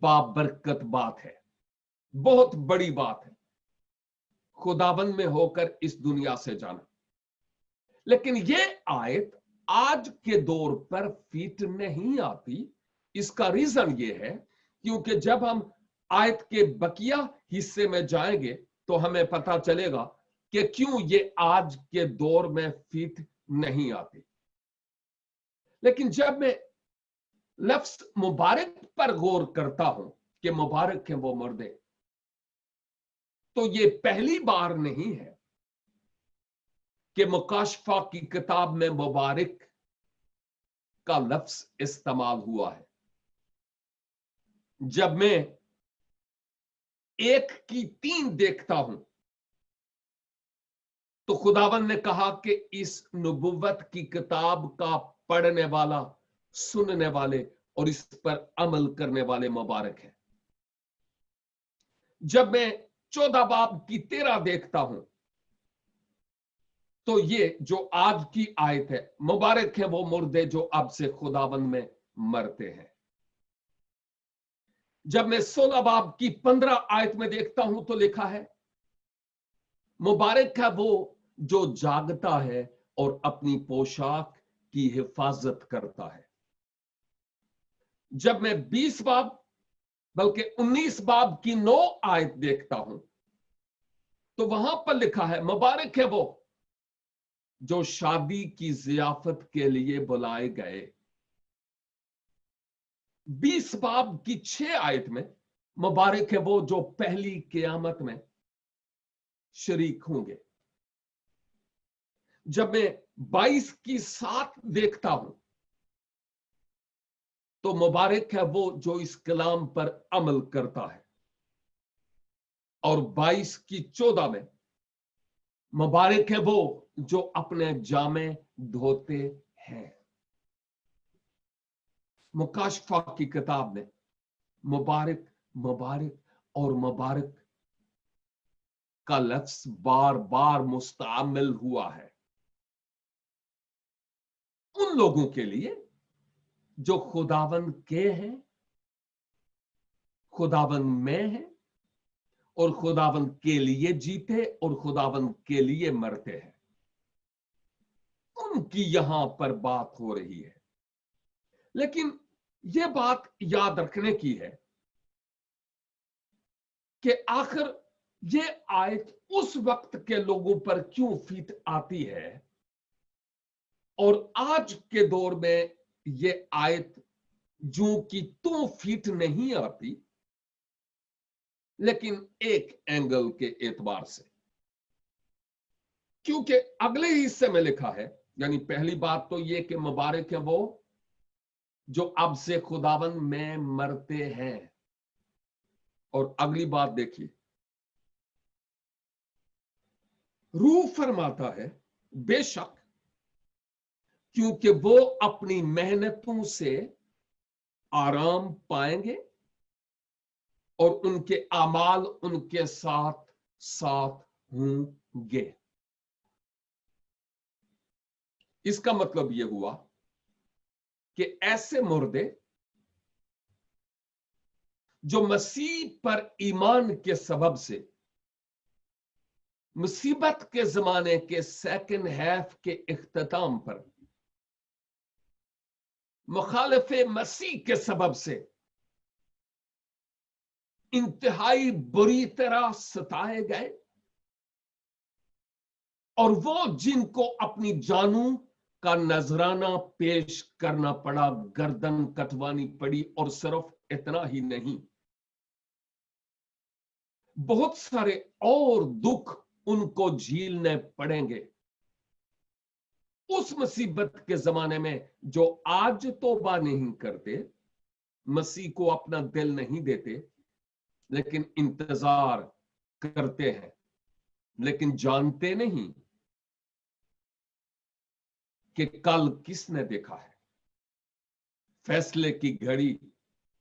बाबरकत बात है, बहुत बड़ी बात है, खुदाबंद में होकर इस दुनिया से जाना। लेकिन ये आयत आज के दौर पर फिट नहीं आती। इसका रीजन ये है क्योंकि जब हम आयत के बकिया हिस्से में जाएंगे तो हमें पता चलेगा कि क्यों ये आज के दौर में फिट नहीं आती। लेकिन जब मैं लफ्ज मुबारक पर गौर करता हूं कि मुबारक है वो मुर्दे, तो ये पहली बार नहीं है कि मुकाशफा की किताब में मुबारक का लफ्ज इस्तेमाल हुआ है। जब मैं 1:3 देखता हूं तो खुदावंद ने कहा कि इस नबुव्वत की किताब का पढ़ने वाला, सुनने वाले और इस पर अमल करने वाले मुबारक है। जब मैं 14 बाब की 13 देखता हूं तो ये जो आज की आयत है, मुबारक है वो मुर्दे जो अब से खुदावंद में मरते हैं। जब मैं 16 बाब की 15 आयत में देखता हूं तो लिखा है मुबारक है वो जो जागता है और अपनी पोशाक की हिफाजत करता है। जब मैं 20 बाब बल्कि 19 बाब की 9 आयत देखता हूं तो वहां पर लिखा है मुबारक है वो जो शादी की जियाफत के लिए बुलाए गए। 20 बाब की 6 आयत में मुबारक है वो जो पहली क़यामत में शरीक होंगे। जब मैं 22 की 7 देखता हूं तो मुबारक है वो जो इस कलाम पर अमल करता है। और 22 की 14 में मुबारक है वो जो अपने जामे धोते हैं। मुकाशफा की किताब में मुबारक, मुबारक और मुबारक का लफ्ज बार बार मुस्तअमल हुआ है उन लोगों के लिए जो खुदावंद के हैं, खुदावंद में हैं और खुदावंद के लिए जीते और खुदावंद के लिए मरते हैं। उनकी यहां पर बात हो रही है। लेकिन यह बात याद रखने की है कि आखिर ये आयत उस वक्त के लोगों पर क्यों फिट आती है और आज के दौर में ये आयत जो कि तो फिट नहीं आती, लेकिन एक एंगल के एतबार से। क्योंकि अगले हिस्से में लिखा है, यानी पहली बात तो ये कि मुबारक है वो जो अब से खुदावंद में मरते हैं। और अगली बात देखिए, रूह फरमाता है बेशक क्योंकि वो अपनी मेहनतों से आराम पाएंगे और उनके अमाल उनके साथ साथ होंगे। इसका मतलब यह हुआ कि ऐसे मुर्दे जो मसीह पर ईमान के सबब से मुसीबत के जमाने के सेकंड हाफ के इख्तिताम पर मुखालिफ मसीह के सबब से इंतहाई बुरी तरह सताए गए, और वो जिनको अपनी जानों का नजराना पेश करना पड़ा, गर्दन कटवानी पड़ी, और सिर्फ इतना ही नहीं, बहुत सारे और दुख उनको झेलने पड़ेंगे। उस मुसीबत के जमाने में जो आज तौबा नहीं करते, मसीह को अपना दिल नहीं देते, लेकिन इंतजार करते हैं, लेकिन जानते नहीं कि कल किसने देखा है। फैसले की घड़ी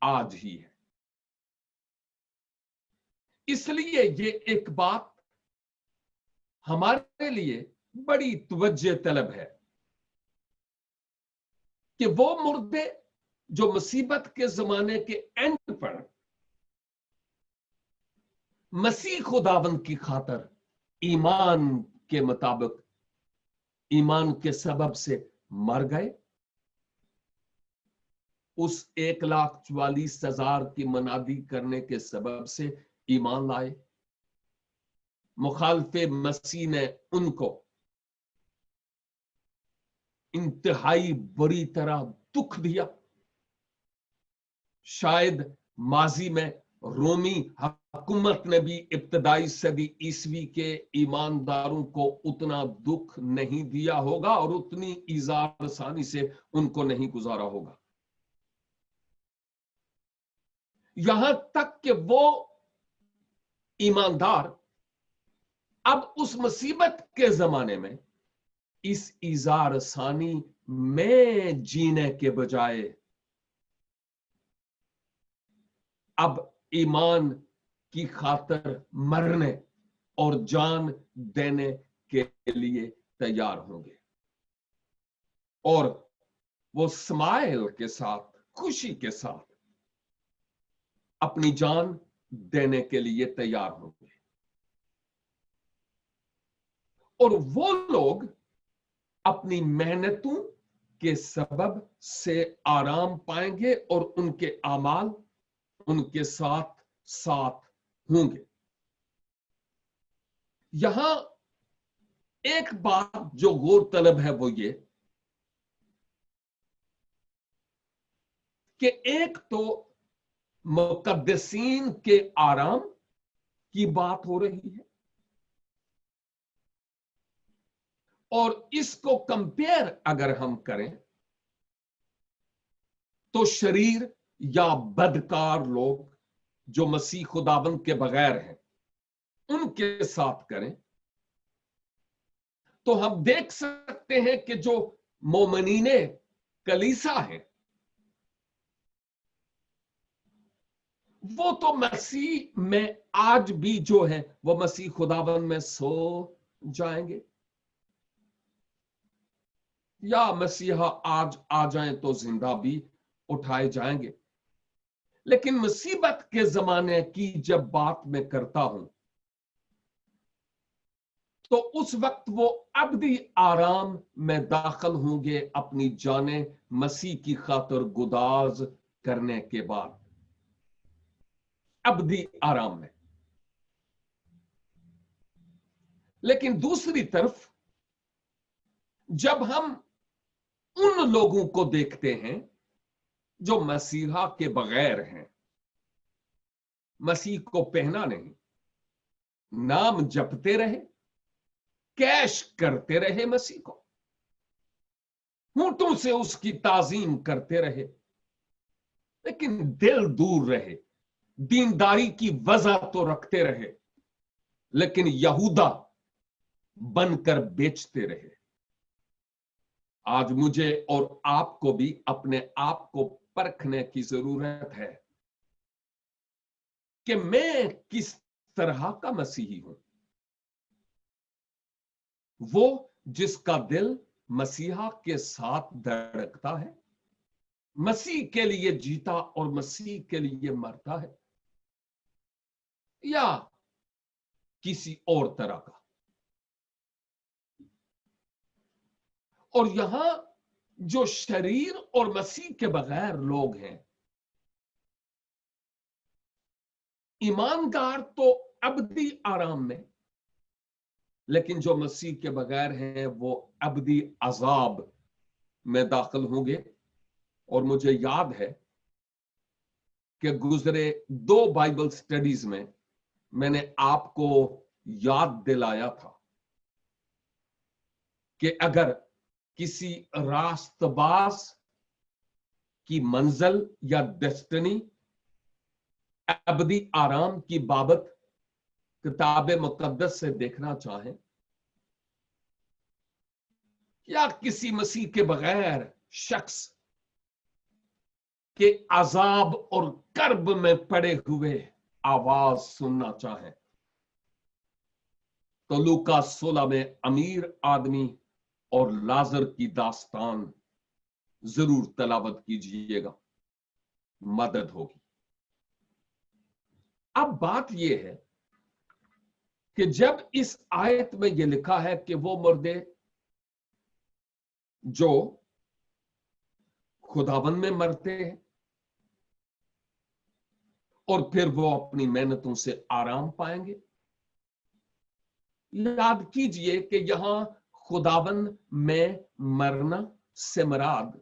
आज ही है। इसलिए ये एक बात हमारे लिए बड़ी तवज्जो तलब है कि वो मुर्दे जो मुसीबत के जमाने के एंड पर मसीह खुदावंद की खातर ईमान के मुताबिक, ईमान के सबब से मर गए, उस 1,44,000 की मनादी करने के सबब से ईमान लाए। मुखालिफे मसीह ने उनको इंतहाई बुरी तरह दुख दिया। शायद माजी में रोमी हुकूमत ने भी इब्तदाई सदी ईसवी के ईमानदारों को उतना दुख नहीं दिया होगा और उतनी इज़ार आसानी से उनको नहीं गुजारा होगा। यहां तक कि वो ईमानदार अब उस मुसीबत के जमाने में इस इज़ार आसानी में जीने के बजाय अब ईमान की खातर मरने और जान देने के लिए तैयार होंगे, और वो स्माइल के साथ, खुशी के साथ अपनी जान देने के लिए तैयार होंगे। और वो लोग अपनी मेहनतों के सबब से आराम पाएंगे और उनके अमाल उनके साथ साथ होंगे। यहां एक बात जो गौर तलब है वो ये कि एक तो मुकद्दसीन के आराम की बात हो रही है, और इसको कंपेयर अगर हम करें तो शरीर या बदकार लोग जो मसीह खुदाबंद के बगैर हैं उनके साथ करें, तो हम देख सकते हैं कि जो मोमिनीने कलीसा हैं वो तो मसीह में आज भी जो है वो मसीह खुदाबंद में सो जाएंगे, या मसीहा आज आ जाएं तो जिंदा भी उठाए जाएंगे। लेकिन मुसीबत के जमाने की जब बात मैं करता हूं तो उस वक्त वो अबदी आराम में दाखिल होंगे, अपनी जाने मसीह की खातिर गुदाज करने के बाद अबदी आराम में। लेकिन दूसरी तरफ जब हम उन लोगों को देखते हैं जो मसीहा के बगैर हैं, मसीह को पहना नहीं, नाम जपते रहे, कैश करते रहे, मसीह को होंठों से उसकी ताजीम करते रहे, लेकिन दिल दूर रहे, दीनदारी की वजह तो रखते रहे, लेकिन यहूदा बनकर बेचते रहे। आज मुझे और आपको भी अपने आप को परखने की जरूरत है कि मैं किस तरह का मसीही हूं। वो जिसका दिल मसीहा के साथ धड़कता है, मसीह के लिए जीता और मसीह के लिए मरता है, या किसी और तरह का। और यहां जो शरीर और मसीह के बगैर लोग हैं, ईमानदार तो अबदी आराम में, लेकिन जो मसीह के बगैर हैं वो अबदी अजाब में दाखिल होंगे। और मुझे याद है कि गुजरे 2 बाइबल स्टडीज में मैंने आपको याद दिलाया था कि अगर किसी रास्तबाज की मंजिल या डेस्टिनी अबदी आराम की बाबत किताब मुकद्दस से देखना चाहें, या किसी मसीह के बगैर शख्स के अजाब और कर्ब में पड़े हुए आवाज सुनना चाहें, तो लूका 16 में अमीर आदमी और लाजर की दास्तान जरूर तलावत कीजिएगा, मदद होगी। अब बात यह है कि जब इस आयत में यह लिखा है कि वो मुर्दे जो खुदाबंद में मरते हैं और फिर वो अपनी मेहनतों से आराम पाएंगे, याद कीजिए कि यहां खुदाबंद में मरना से मुराद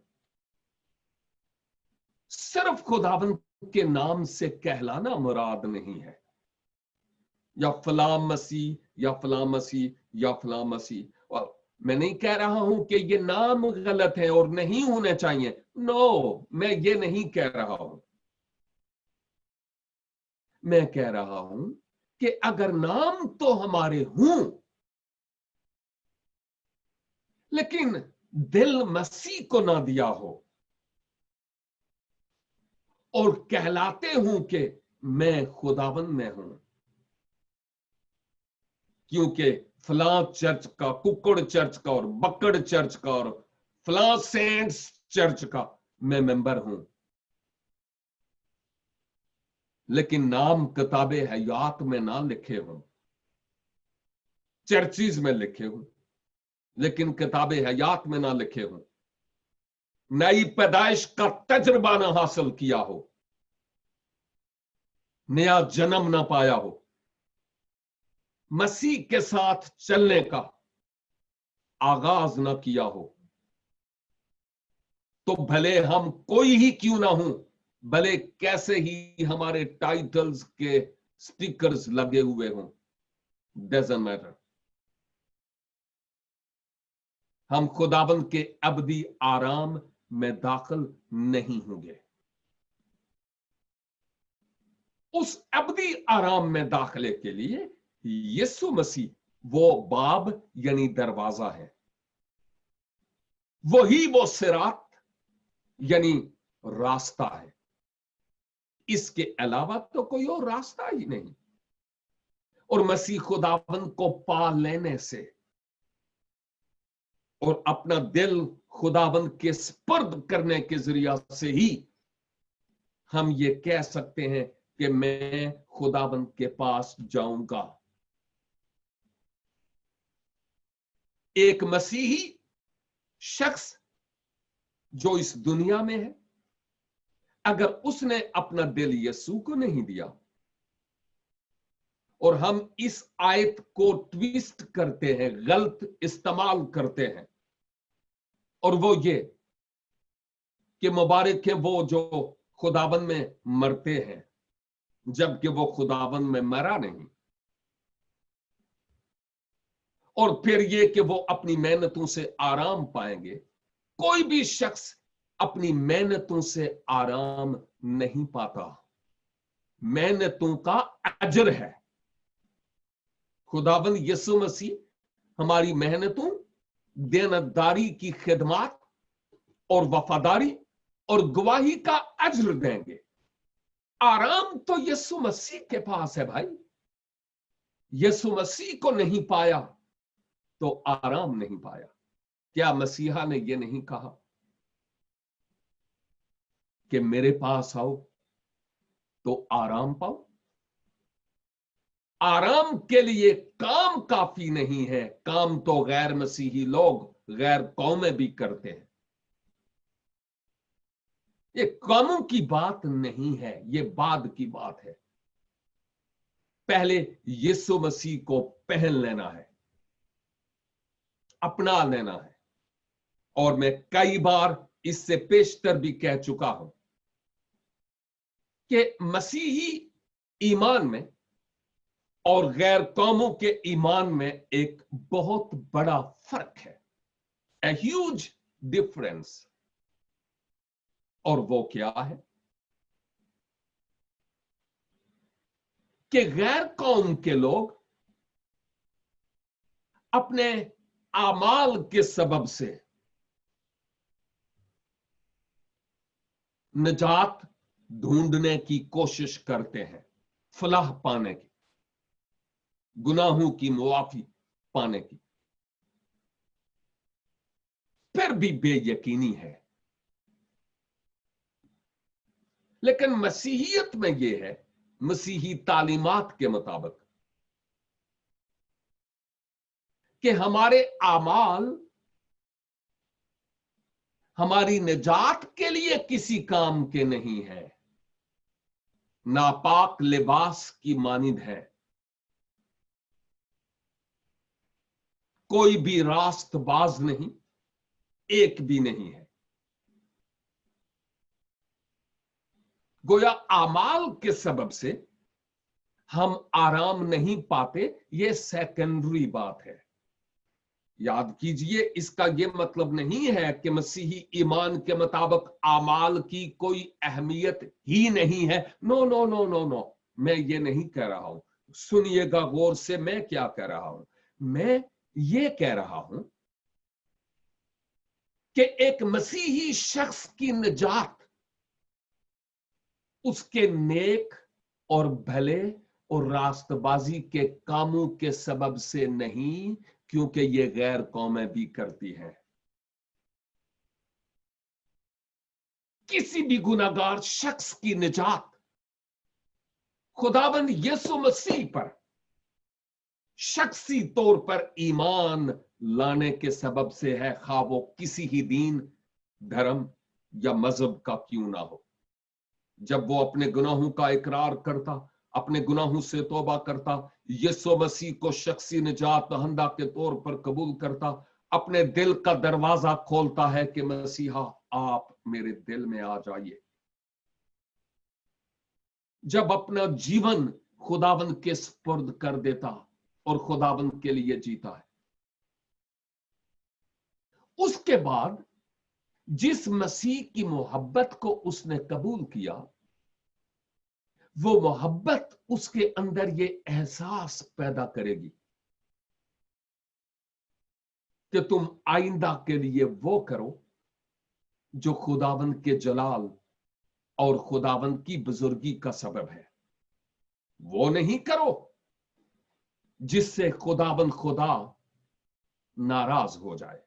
सिर्फ खुदाबंद के नाम से कहलाना मुराद नहीं है, या फलां मसीह या फलां मसीह या फलां मसीह। और मैं नहीं कह रहा हूं कि ये नाम गलत है और नहीं होने चाहिए, नो, मैं ये नहीं कह रहा हूं। मैं कह रहा हूं कि अगर नाम तो हमारे हों, लेकिन दिल मसीह को ना दिया हो और कहलाते हूं कि मैं खुदाबंद में हूं, क्योंकि फलां चर्च का, कुक्कड़ चर्च का और बक्कड़ चर्च का और फलां सेंट्स चर्च का मैं मेंबर हूं, लेकिन नाम किताबे हयात में ना लिखे हों, चर्चिज में लिखे हों, लेकिन किताबे हयात में ना लिखे हों, नई पैदाइश का तजुर्बा ना हासिल किया हो, नया जन्म ना पाया हो, मसीह के साथ चलने का आगाज ना किया हो, तो भले हम कोई ही क्यों ना हो, भले कैसे ही हमारे टाइटल्स के स्टिकर्स लगे हुए हों, डजंट मैटर, हम खुदाबंद के अबदी आराम में दाखिल नहीं होंगे। उस अबदी आराम में दाखिले के लिए यीशु मसीह वो बाब यानी दरवाजा है, वही वो सिरात यानी रास्ता है। इसके अलावा तो कोई और रास्ता ही नहीं। और मसीह खुदाबंद को पा लेने से और अपना दिल खुदाबंद के स्पर्द करने के जरिया से ही हम ये कह सकते हैं कि मैं खुदाबंद के पास जाऊंगा। एक मसीही शख्स जो इस दुनिया में है, अगर उसने अपना दिल यीशु को नहीं दिया, और हम इस आयत को ट्विस्ट करते हैं, गलत इस्तेमाल करते हैं, और वो ये कि मुबारक है वो जो खुदाबंद में मरते हैं, जबकि वो खुदाबंद में मरा नहीं, और फिर ये कि वो अपनी मेहनतों से आराम पाएंगे। कोई भी शख्स अपनी मेहनतों से आराम नहीं पाता, मेहनतों का अजर है। खुदाबंद यीशु मसीह हमारी मेहनतों, देनदारी की खिदमत और वफादारी और गवाही का अजर देंगे। आराम तो यीशु मसीह के पास है भाई। यीशु मसीह को नहीं पाया तो आराम नहीं पाया। क्या मसीहा ने यह नहीं कहा कि मेरे पास आओ तो आराम पाओ? आराम के लिए काम काफी नहीं है, काम तो गैर मसीही लोग, गैर कौमें भी करते हैं। ये कामों की बात नहीं है, ये बाद की बात है। पहले यीशु मसीह को पहन लेना है, अपना लेना है। और मैं कई बार इससे पेशतर भी कह चुका हूं कि मसीही ईमान में और गैर कौमों के ईमान में एक बहुत बड़ा फर्क है, ए ह्यूज डिफरेंस। और वो क्या है कि गैर कौम के लोग अपने आमाल के सबब से निजात ढूंढने की कोशिश करते हैं, फलाह पाने की, गुनाहों की मुआफी पाने की। फिर भी बेयकीनी है। लेकिन मसीहियत में यह है, मसीही तालीमात के मुताबिक, कि हमारे आमाल हमारी निजात के लिए किसी काम के नहीं है, नापाक लिबास की मानिंद है। कोई भी रास्तबाज नहीं, एक भी नहीं है। गोया आमाल के सबब से हम आराम नहीं पाते, यह सेकेंडरी बात है। याद कीजिए, इसका यह मतलब नहीं है कि मसीही ईमान के मुताबिक आमाल की कोई अहमियत ही नहीं है। No no no no no, मैं ये नहीं कह रहा हूं। सुनिएगा गौर से, मैं क्या कह रहा हूं। मैं ये कह रहा हूं कि एक मसीही शख्स की निजात उसके नेक और भले और रास्तबाजी के कामों के सबब से नहीं, क्योंकि ये गैर कौमें भी करती हैं। किसी भी गुनाहगार शख्स की निजात खुदाबंद यीशु मसीह पर शख्सी तौर पर ईमान लाने के सबब से है, खा वो किसी ही दीन, धर्म या मजहब का क्यों ना हो। जब वो अपने गुनाहों का इकरार करता, अपने गुनाहों से तौबा करता, यीशु मसीह को शख्सी निजात दहिंदा के तौर पर कबूल करता, अपने दिल का दरवाजा खोलता है कि मसीहा आप मेरे दिल में आ जाइए। जब अपना जीवन खुदावंद के सुपुर्द कर देता और खुदावंद के लिए जीता है, उसके बाद जिस मसीह की मोहब्बत को उसने कबूल किया, वो मोहब्बत उसके अंदर ये एहसास पैदा करेगी कि तुम आइंदा के लिए वो करो जो खुदावंद के जलाल और खुदावंद की बुजुर्गी का सबब है। वो नहीं करो जिससे खुदावंद खुदा नाराज हो जाए।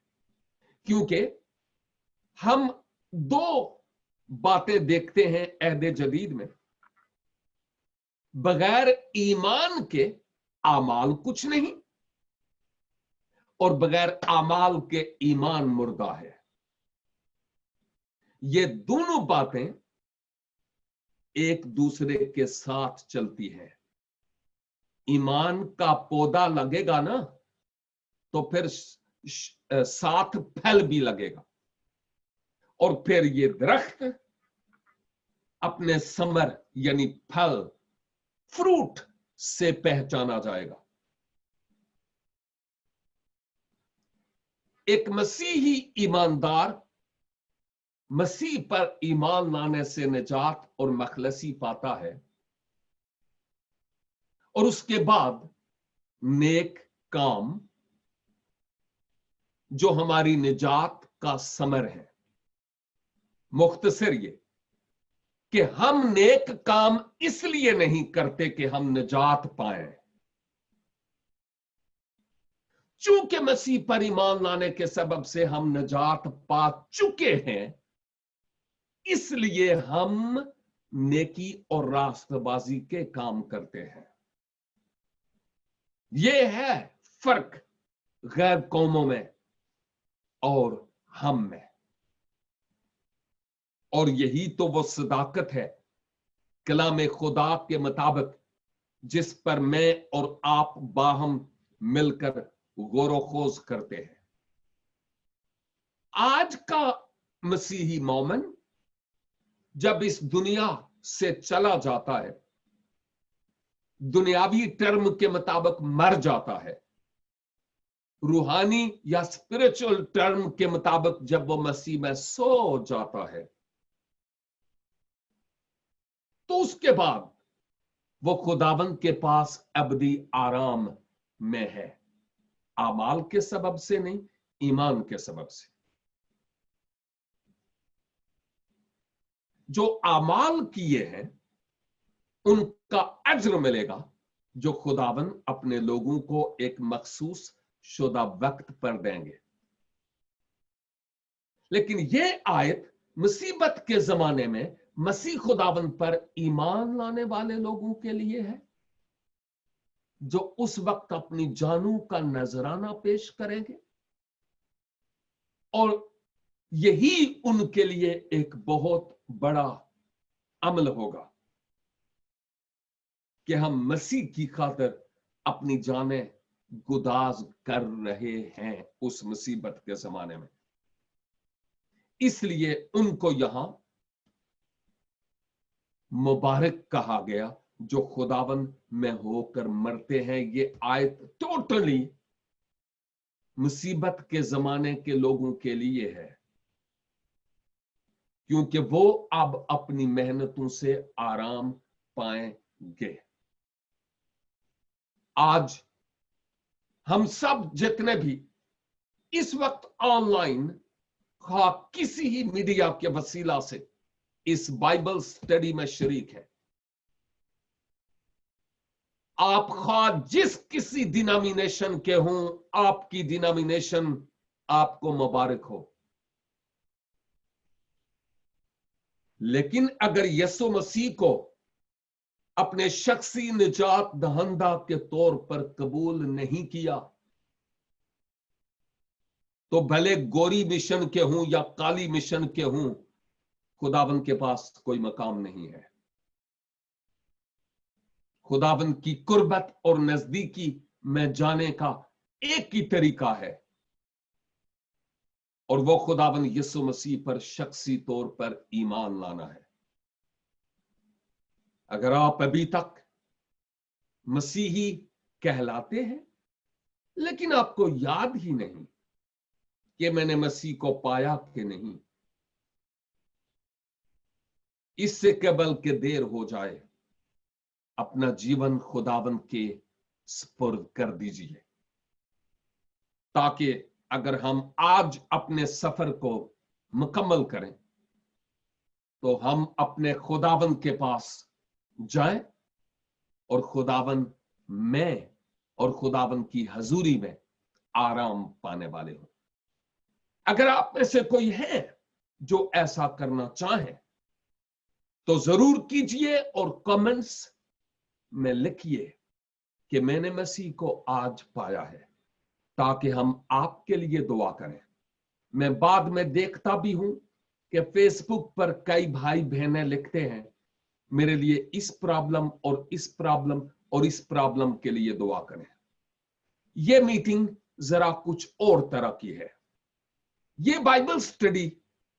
क्योंकि हम दो बातें देखते हैं अहद जदीद में, बगैर ईमान के आमाल कुछ नहीं, और बगैर आमाल के ईमान मुर्दा है। ये दोनों बातें एक दूसरे के साथ चलती हैं। ईमान का पौधा लगेगा ना, तो फिर साथ फल भी लगेगा, और फिर ये दरख्त अपने समर यानी फल, फ्रूट से पहचाना जाएगा। एक मसीही ईमानदार मसीह पर ईमान लाने से निजात और मखलसी पाता है, और उसके बाद नेक काम जो हमारी निजात का समर है। मुख्तसर ये कि हम नेक काम इसलिए नहीं करते कि हम निजात पाएं, चूंकि मसीह पर ईमान लाने के सबब से हम निजात पा चुके हैं, इसलिए हम नेकी और रास्तबाजी के काम करते हैं। यह है फर्क गैर कौमों में और हम में, और यही तो वो सदाकत है कलाम खुदा के मुताबिक जिस पर मैं और आप बाहम मिलकर गौर-ओ-खोज करते हैं। आज का मसीही मोमिन जब इस दुनिया से चला जाता है, दुनियावी टर्म के मुताबिक मर जाता है, रूहानी या स्पिरिचुअल टर्म के मुताबिक जब वो मसीह में सो जाता है, तो उसके बाद वो खुदावंद के पास अबदी आराम में है, आमाल के सबब से नहीं, ईमान के सबब से। जो आमाल किए हैं उनका अज्र मिलेगा, जो खुदावंद अपने लोगों को एक मखसूस शुदा वक्त पर देंगे। लेकिन यह आयत मुसीबत के जमाने में मसीह खुदावंद पर ईमान लाने वाले लोगों के लिए है, जो उस वक्त अपनी जानों का नजराना पेश करेंगे, और यही उनके लिए एक बहुत बड़ा अमल होगा कि हम मसीह की खातिर अपनी जानें गुदाज कर रहे हैं उस मुसीबत के जमाने में। इसलिए उनको यहां मुबारक कहा गया जो खुदावंद में होकर मरते हैं। ये आयत टोटली मुसीबत के जमाने के लोगों के लिए है, क्योंकि वो अब अपनी मेहनतों से आराम पाएंगे। आज हम सब जितने भी इस वक्त ऑनलाइन किसी ही मीडिया के वसीला से इस बाइबल स्टडी में शरीक है, आप जिस किसी डिनोमिनेशन के हों, आपकी डिनोमिनेशन आपको मुबारक हो। लेकिन अगर यीशु मसीह को अपने शख्सी निजात दहंदा के तौर पर कबूल नहीं किया, तो भले गोरी मिशन के हों या काली मिशन के हों, खुदावंद के पास कोई मकाम नहीं है। खुदावंद की कुर्बत और नजदीकी में जाने का एक ही तरीका है, और वो खुदावंद यीशु मसीह पर शख्सी तौर पर ईमान लाना है। अगर आप अभी तक मसीही कहलाते हैं, लेकिन आपको याद ही नहीं कि मैंने मसीह को पाया कि नहीं, इससे केवल के देर हो जाए, अपना जीवन खुदावंद के सुपुर्द कर दीजिए, ताकि अगर हम आज अपने सफर को मुकम्मल करें तो हम अपने खुदावंद के पास जाएं और खुदावंद में और खुदावंद की हजूरी में आराम पाने वाले हों। अगर आप में से कोई है जो ऐसा करना चाहे तो जरूर कीजिए और कमेंट्स में लिखिए कि मैंने मसीह को आज पाया है, ताकि हम आपके लिए दुआ करें। मैं बाद में देखता भी हूं कि फेसबुक पर कई भाई बहनें लिखते हैं, मेरे लिए इस प्रॉब्लम और इस प्रॉब्लम और इस प्रॉब्लम के लिए दुआ करें। यह मीटिंग जरा कुछ और तरह की है। यह बाइबल स्टडी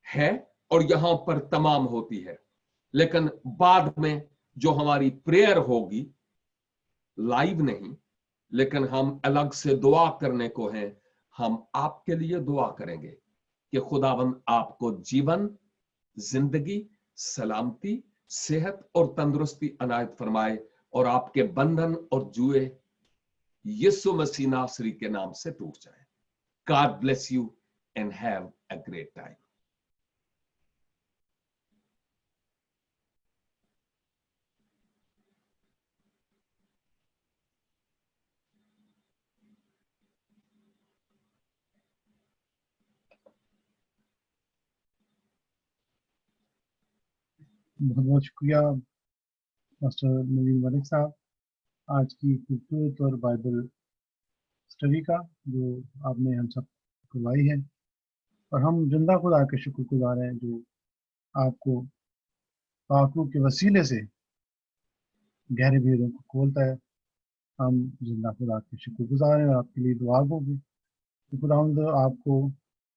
है और यहां पर तमाम होती है, लेकिन बाद में जो हमारी प्रेयर होगी, लाइव नहीं, लेकिन हम अलग से दुआ करने को हैं। हम आपके लिए दुआ करेंगे कि खुदावंद आपको जीवन, जिंदगी, सलामती, सेहत और तंदुरुस्ती अनायत फरमाए, और आपके बंधन और जुए यीशु मसीह नासरी के नाम से टूट जाए। God bless you and have a great time. बहुत बहुत शुक्रिया मास्टर नवीन मलिक साहब आज की खूबसूरत और बाइबल स्टडी का जो आपने हम सब करवाई है, और हम जिंदा खुदा के शुक्रगुजार हैं जो आपको पाकू के वसीले से गहरे भेदों को खोलता है। हम जिंदा खुदा के शुक्रगुजार हैं और आपके लिए दुआ होगी कि खुदावंद आपको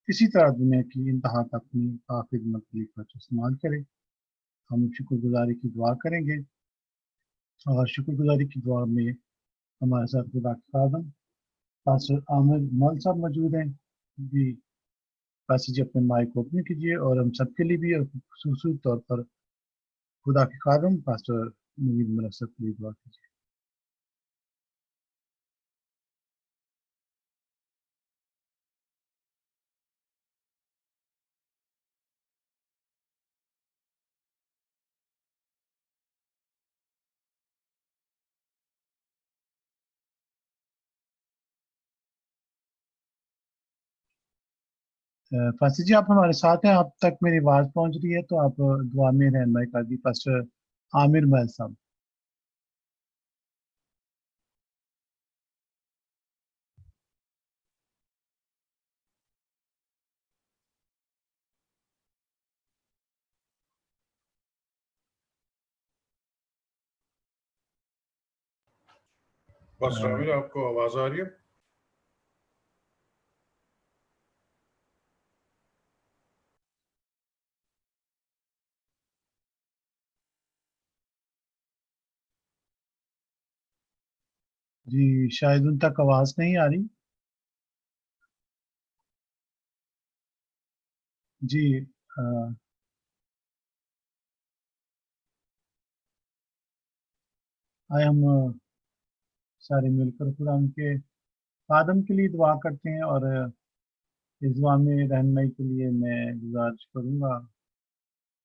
इसी तरह दुनिया की इंतहा तक अपनी खिदमत के लिए इस्तेमाल करे। हम शुक्रगुजारी की दुआ करेंगे और शुक्रगुजारी की दुआ में हमारे साथ खुदा के खादम पास्टर आमिर मल साहब मौजूद हैं। जी पास्टर जी अपने माइक ओपन कीजिए और हम सबके लिए भी खुसूसी तौर पर खुदा के खादम पास्टर नवीन मलिक साहब के लिए दुआ कीजिए। पास्टर जी आप हमारे साथ हैं, आप तक मेरी आवाज पहुंच रही है तो आप दुआ में रहनुमाई कर दी पास्टर आमिर मल साहब। पास्टर आमिर आपको आवाज आ रही है? जी शायद उन तक आवाज नहीं आ रही। जी आए हम सारे मिलकर खुदा उनके खादम के लिए दुआ करते हैं और इस दुआ में रहनुमाई के लिए मैं गुजारिश करूंगा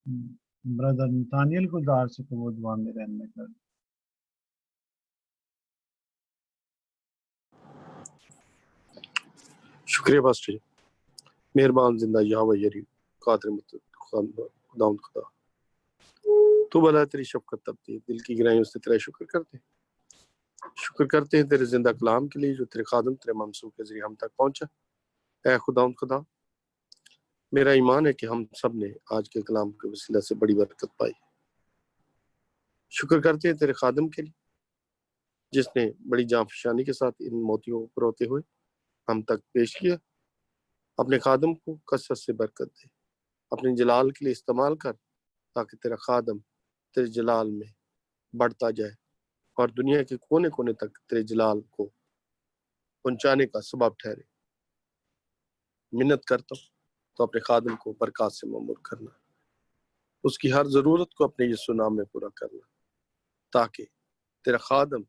ब्रदर नतानियल गुलजार से, वो दुआ में रहनुमाई कर। शुक्रिया पास्टर जी। मेहरबान जिंदा याहवे यरी कादिर खुदावंद खुदा तू भला तेरी शफकत तबती है, दिल की गहराइयों से तेरा शुक्र करते हैं तेरे जिंदा कलाम के लिए जो तेरे खादम तेरे ममसूह के जरिए हम तक पहुंचा। ऐ खुदावंद खुदा मेरा ईमान है कि हम सब ने आज के कलाम के वसीला से बड़ी बरकत पाई। शुक्र करते हैं तेरे खादम के लिए जिसने बड़ी जांफशानी के साथ इन मोतियों को परोते हुए हम तक पेश किया। अपने खादम को कसरत से बरकत दे, अपने जलाल के लिए इस्तेमाल कर ताकि तेरा खादम तेरे जलाल में बढ़ता जाए और दुनिया के कोने कोने तक तेरे जलाल को पहुंचाने का सबब ठहरे। मिन्नत करता हूँ तो अपने खादम को बरकत से ममूर करना, उसकी हर जरूरत को अपने यीशु नाम में पूरा करना ताकि तेरा खादम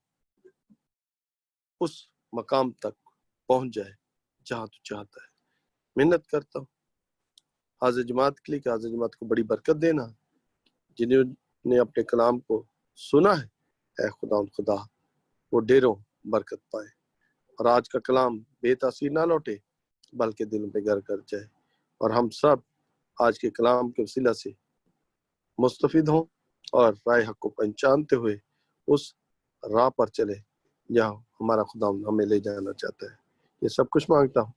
उस मकाम तक पहुंच जाए जहां तू चाहता है। मिन्नत करता हूँ हाजिर जमात के लिए कि हाजिर जमात को बड़ी बरकत देना, जिन्होंने अपने कलाम को सुना है ऐ खुदा वो ढेरों बरकत पाए और आज का कलाम बेतासीर ना लौटे बल्कि दिलों पे घर कर जाए और हम सब आज के कलाम के वसीला से मुस्तफिद हों और राह हक को पहचानते हुए उस राह पर चले जहाँ हमारा खुदा हमें ले जाना चाहता है। ये सब कुछ मांगता हूँ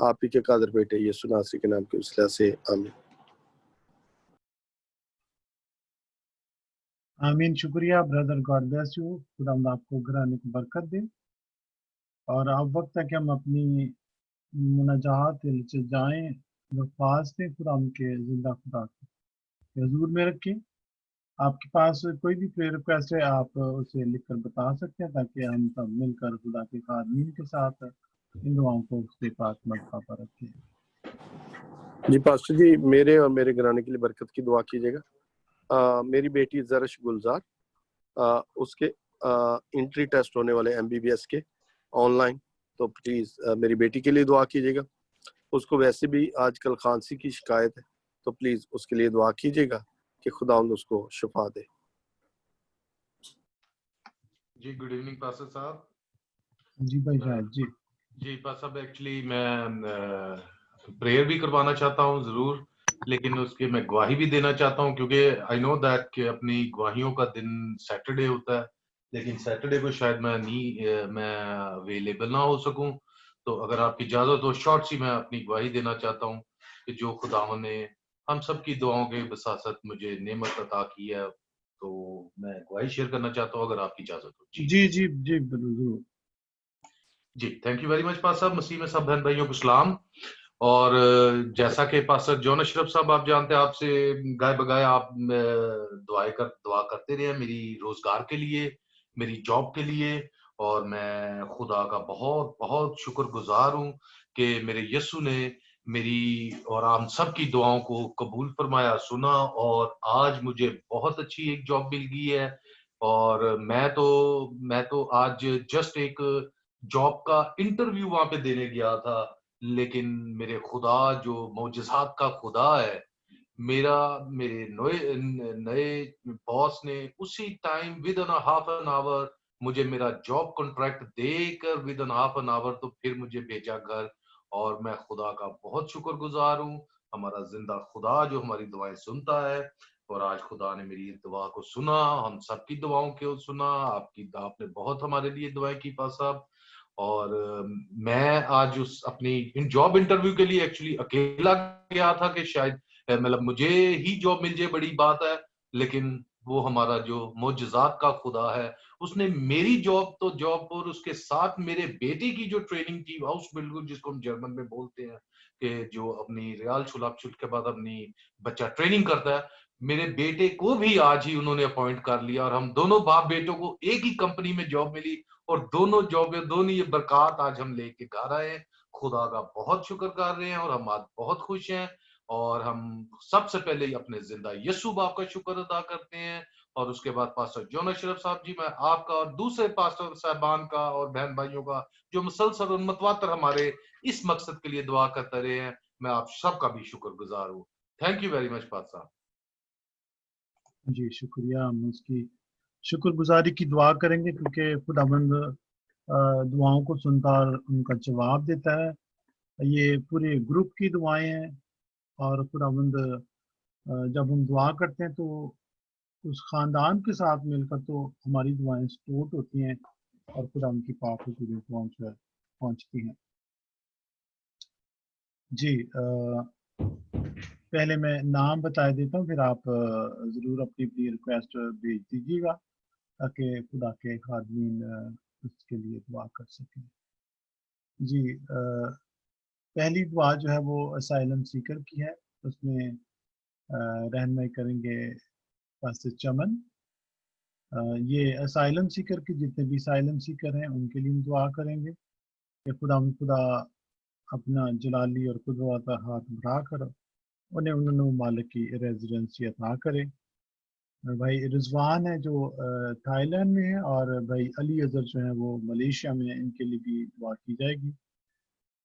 आप ही के कादर बेटे यीशु नासरी के नाम के वसीला से, आमीन। आमीन। शुक्रिया ब्रदर, गॉड ब्लेस यू। खुदा आपको घराने को बरकत दे और अब वक्त है कि हम अपनी मुनाजात से जाएं, दरख्वास्त दें खुदा के जिंदा खुदा के हजूर में रखें। आपके पास कोई भी प्रेयर रिक्वेस्ट है आप उसे लिखकर बता सकते हैं ताकि हम सब मिलकर खुदा के खादमीन के साथ इन दुआओं को उसके पास मरफा पर रखें। जी पास्टर जी, मेरे और मेरे घराने के लिए बरकत की दुआ कीजिएगा। मेरी बेटी जरश गुलजार, उसके इंट्री टेस्ट होने वाले MBBS के ऑनलाइन, तो प्लीज मेरी बेटी के लिए दुआ कीजिएगा। उसको वैसे भी आजकल खांसी की शिकायत है तो प्लीज उसके लिए दुआ कीजिएगा कि खुदावंद उसको शिफा दे। जी गुड इवनिंग पास्टर साहब। जी भाई शायद जी जी पास्टर साहब, एक्चुअली मैं प्रेयर भी करवाना चाहता हूँ जरूर। لیکن اس کے میں گواہی بھی دینا چاہتا ہوں کیونکہ آئی نو دیٹ کہ اپنی گواہیوں کا دن سیٹرڈے ہوتا ہے، لیکن سیٹرڈے کو شاید میں اویلیبل نہ ہو سکوں. تو اگر آپ کی اجازت ہو شارٹ سی میں اپنی گواہی دینا چاہتا ہوں کہ جو خداوند نے ہم سب کی دعاؤں کے بساست مجھے نعمت عطا کی ہے، تو میں گواہی شیئر کرنا چاہتا ہوں اگر آپ کی اجازت ہو. جی جی جی ضرور. جی تھینک یو ویری مچ پاس صاحب. مسیح میں سب بہن بھائیوں کو سلام. اور جیسا کہ پاسٹر جون اشرف صاحب آپ جانتے ہیں، آپ سے گائے بگائے آپ دعا کرتے رہے ہیں میری روزگار کے لیے، میری جاب کے لیے، اور میں خدا کا بہت بہت شکر گزار ہوں کہ میرے یسوع نے میری اور ہم سب کی دعاؤں کو قبول فرمایا، سنا، اور آج مجھے بہت اچھی ایک جاب مل گئی ہے. اور میں تو آج جسٹ ایک جاب کا انٹرویو وہاں پہ دینے گیا تھا، لیکن میرے خدا جو معجزات کا خدا ہے، میرے نئے باس نے اسی time with in half an hour مجھے میرا جاب کانٹریکٹ دے کر with in half an hour تو پھر مجھے بھیجا گھر. اور میں خدا کا بہت شکر گزار ہوں، ہمارا زندہ خدا جو ہماری دعائیں سنتا ہے. اور آج خدا نے میری دعا کو سنا، ہم سب کی دعاؤں کو سنا. آپ نے بہت ہمارے لیے دعائیں کی پاس صاحب. اور میں آج اپنی جاب انٹرویو کے لیے ایکچولی اکیلا گیا تھا کہ شاید مطلب مجھے ہی جاب مل جائے بڑی بات ہے، لیکن وہ ہمارا جو معجزات کا خدا ہے اس نے میری جاب اور اس کے ساتھ میرے بیٹے کی جو ٹریننگ تھی ہاؤس بلڈ جس کو ہم جرمن میں بولتے ہیں کہ جو اپنی ریال چھلاپ چھٹ کے بعد اپنی بچہ ٹریننگ کرتا ہے، میرے بیٹے کو بھی آج ہی انہوں نے اپوائنٹ کر لیا اور ہم دونوں باپ بیٹوں کو ایک ہی کمپنی میں جاب ملی اور دونوں یہ برکات آج ہم لے کے گھر آئے ہیں. خدا کا بہت شکر کر رہے ہیں اور ہم آج بہت خوش ہیں. اور ہم سب سے پہلے ہی اپنے زندہ یسوع باپ کا شکر ادا کرتے ہیں. اور اس کے بعد پاسٹر جون اشرف صاحب جی، میں آپ کا اور دوسرے پاسٹر صاحبان کا اور بہن بھائیوں کا جو مسلسل اور متواتر ہمارے اس مقصد کے لیے دعا کرتے رہے ہیں، میں آپ سب کا بھی شکر گزار ہوں. Thank you very much pastor صاحب. جی شکریہ. ہم اس کی شکر گزاری کی دعا کریں گے کیونکہ خداوند دعاؤں کو سنتا اور ان کا جواب دیتا ہے. یہ پورے گروپ کی دعائیں ہیں اور خداوند جب ہم دعا کرتے ہیں تو اس خاندان کے ساتھ مل کر تو ہماری دعائیں سپورٹ ہوتی ہیں اور خداوند کی پاک حضور پہنچتی ہیں. جی پہلے میں نام بتا دیتا ہوں، پھر آپ ضرور اپنی ریکویسٹ بھیج دیجیے گا تاکہ خدا کے خادمین اس کے لیے دعا کر سکیں. جی پہلی دعا جو ہے وہ اسائلم سیکر کی ہے. اس میں رہنمائی کریں گے پاسٹر چمن. یہ اسائلم سیکر کے جتنے بھی اسائلم سیکر ہیں ان کے لیے دعا کریں گے کہ خدا اپنا جلالی اور قدرت ہاتھ بڑھا کر انہیں مالک کی ریزیڈنسی عطا کرے. بھائی رضوان ہے جو تھائی لینڈ میں ہے، اور بھائی علی اظہر جو ہیں وہ ملیشیا میں ہیں، ان کے لیے بھی دعا کی جائے گی.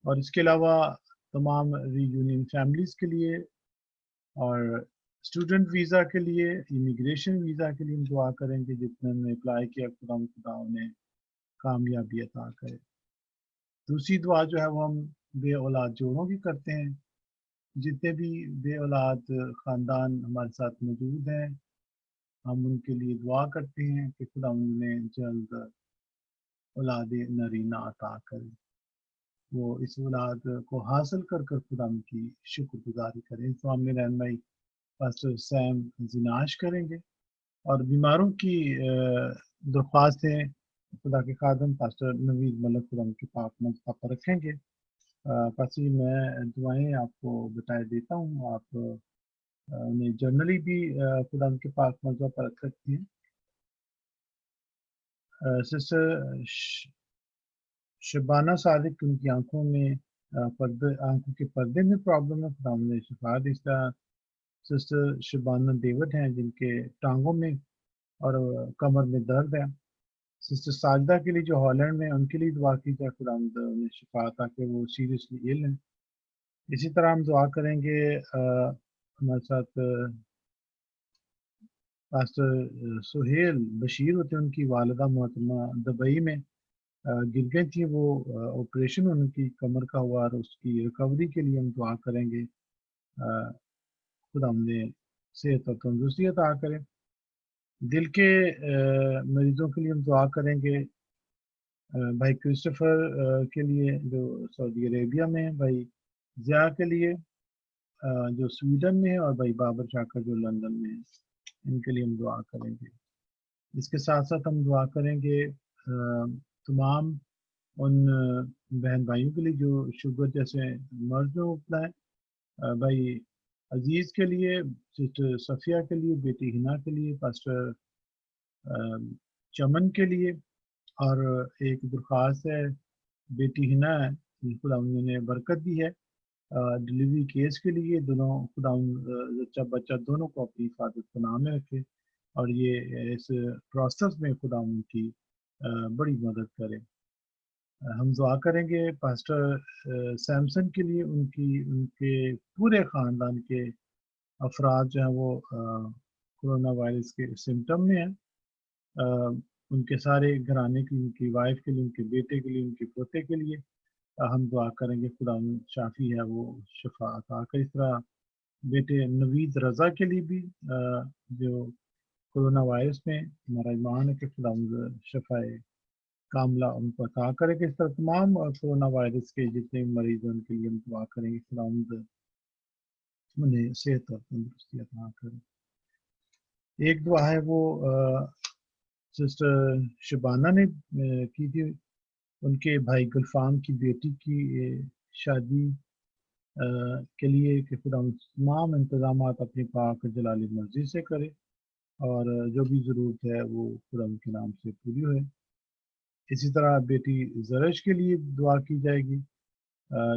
اور اس کے علاوہ تمام ری یونین فیملیز کے لیے اور اسٹوڈنٹ ویزا کے لیے، امیگریشن ویزا کے لیے دعا کریں گے. جتنے نے اپلائی کیا خدا انہیں کامیابی عطا کرے. دوسری دعا جو ہے وہ ہم بے اولاد جوڑوں کی کرتے ہیں. جتنے بھی بے اولاد خاندان ہمارے ساتھ موجود ہیں ہم ان کے لیے دعا کرتے ہیں کہ خدا انہیں جلد اولاد نرینہ عطا کرے، وہ اس اولاد کو حاصل کر خدا ان کی شکر گزاری کریں. تو ہم نے رہنمائی پاسٹر سیم زناش کریں گے. اور بیماروں کی درخواستیں خدا کے خادم پاسٹر نوید ملک خدا کے پاک مذہب پر رکھیں گے. پاسٹر میں دعائیں آپ کو بتا دیتا ہوں، آپ انہیں جرنلی بھی خدا کے پاک مذہب پر رکھ سکتے ہیں. سسٹر شبانہ صادق، ان کی آنکھوں کے پردے میں پرابلم ہے، خدا نے شفا دی. اس طرح سسٹر شبانہ دیوڈ ہیں جن کے ٹانگوں میں اور کمر میں درد ہے. سسٹر ساجدہ کے لیے جو ہالینڈ میں ان کے لیے دعا کی جائے خدا انہیں شفا تاکہ وہ سیریسلی ایل ہیں. اسی طرح ہم دعا کریں گے ہمارے ساتھ پاسٹر سہیل بشیر ہوتے ہیں، ان کی والدہ محترمہ دبئی میں گر گئی تھی، وہ آپریشن ان کی کمر کا ہوا اور اس کی ریکوری کے لیے ہم دعا کریں گے. खुदा उन्हें सेहत और तंदुरुस्ती अता करे। दिल के मरीजों के लिए हम दुआ करेंगे, भाई क्रिस्टोफर के लिए जो सऊदी अरेबिया में है, भाई ज़िया के लिए जो स्वीडन में है, और भाई बाबर शाकर जो लंदन में है, इनके लिए हम दुआ करेंगे। इसके साथ साथ हम दुआ करेंगे तमाम उन बहन भाइयों के लिए जो शुगर जैसे मर्ज में मुबतला है, भाई अजीज़ के लिए, सिस्टर सफ़िया के लिए, बेटी हिना के लिए, पास्टर चमन के लिए, और एक दरख्वास्त है बेटी हिना है, खुदा ने बरकत दी है डिलीवरी केस के लिए। दोनों खुदा बच्चा बच्चा दोनों को अपनी हिफाजत के नाम में रखे, और ये इस प्रोसेस में खुदा उनकी बड़ी मदद करे। हम दुआ करेंगे पास्टर सैमसन के लिए, उनके पूरे ख़ानदान के अफराद जो हैं वो कोरोना वायरस के सिम्टम में हैं, उनके सारे घराने की, उनकी वाइफ के लिए, उनके बेटे के लिए, उनके पोते के लिए हम दुआ करेंगे खुदा शाफी है वो शफा अता करे। इस तरह बेटे नवीद रज़ा के लिए भी जो कोरोना वायरस में हमारा ईमान है कि खुदा शफाए कामला उनको अता करेगा। इस तरह तमाम कोरोना वायरस के जितने मरीज हैं उनके लिए हम दुआ करेंगे, खुदा उन्हें सेहत और तंदुरुस्ती अता करे। एक दुआ है वो सिस्टर शबाना ने की थी, उनके भाई गुलफाम की बेटी की शादी के लिए कि खुदा तमाम इंतजाम अपनी पाक जलाली मर्जी से करे, और जो भी ज़रूरत है वो खुदा के नाम से पूरी हो। इसी तरह बेटी जरश के लिए दुआ की जाएगी,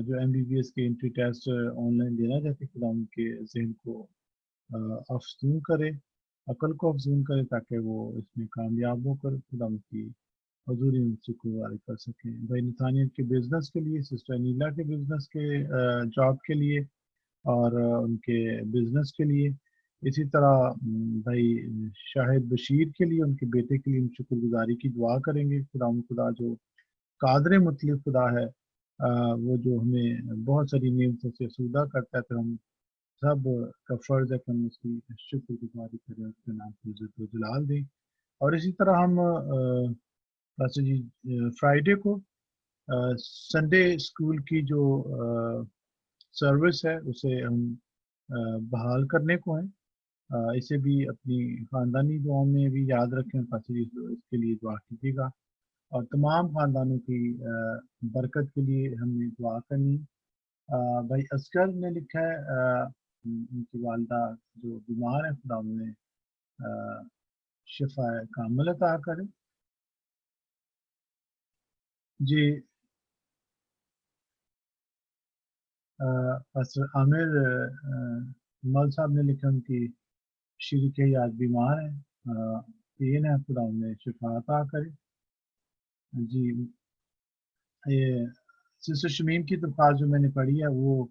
जो MBBS के एंट्री टेस्ट ऑनलाइन देना चाहते, खुदा उनके जहन को अफजून करे, अकल को अफजून करे, ताकि वो इसमें कामयाब होकर खुदा उनकी हजूरी उनसे गुजारिश कर सकें। भाई नथानियल के बिज़नेस के लिए, सिस्टर नीला के बिज़नेस के जॉब के लिए और उनके बिज़नेस के लिए। इसी तरह भाई शाहिद बशीर के लिए, उनके बेटे के लिए हम शुक्रगुजारी की दुआ करेंगे। खुदा जो कादर मुतलिक खुदा है, वो जो हमें बहुत सारी नेमतों से सूदा करता है, तो हम सब का फ़र्ज़ है कि हम उसकी शुक्रगुजारी करें, उसके नाम को इज़्ज़त व जलाल दें। और इसी तरह हम पास्टर जी फ्राइडे को संडे स्कूल की जो सर्विस है उसे हम बहाल करने को हैं, इसे भी अपनी ख़ानदानी दुआओं में भी याद रखें। पास्टर जी इसके लिए दुआ कीजिएगा, और तमाम ख़ानदानों की बरकत के लिए हमने दुआ करनी। भाई असगर ने लिखा है उनकी वालदा जो बीमार है, खुदा उन्हें शिफा कामिल अता करे। जी पास्टर आमिर मल साहब ने लिखा उनकी शरीक है आज बीमार है, पेन है, खुदा उन्हें शिफा अता करे। जी ये सिस्टर शमीम की दरख्वास्त जो मैंने पढ़ी है वो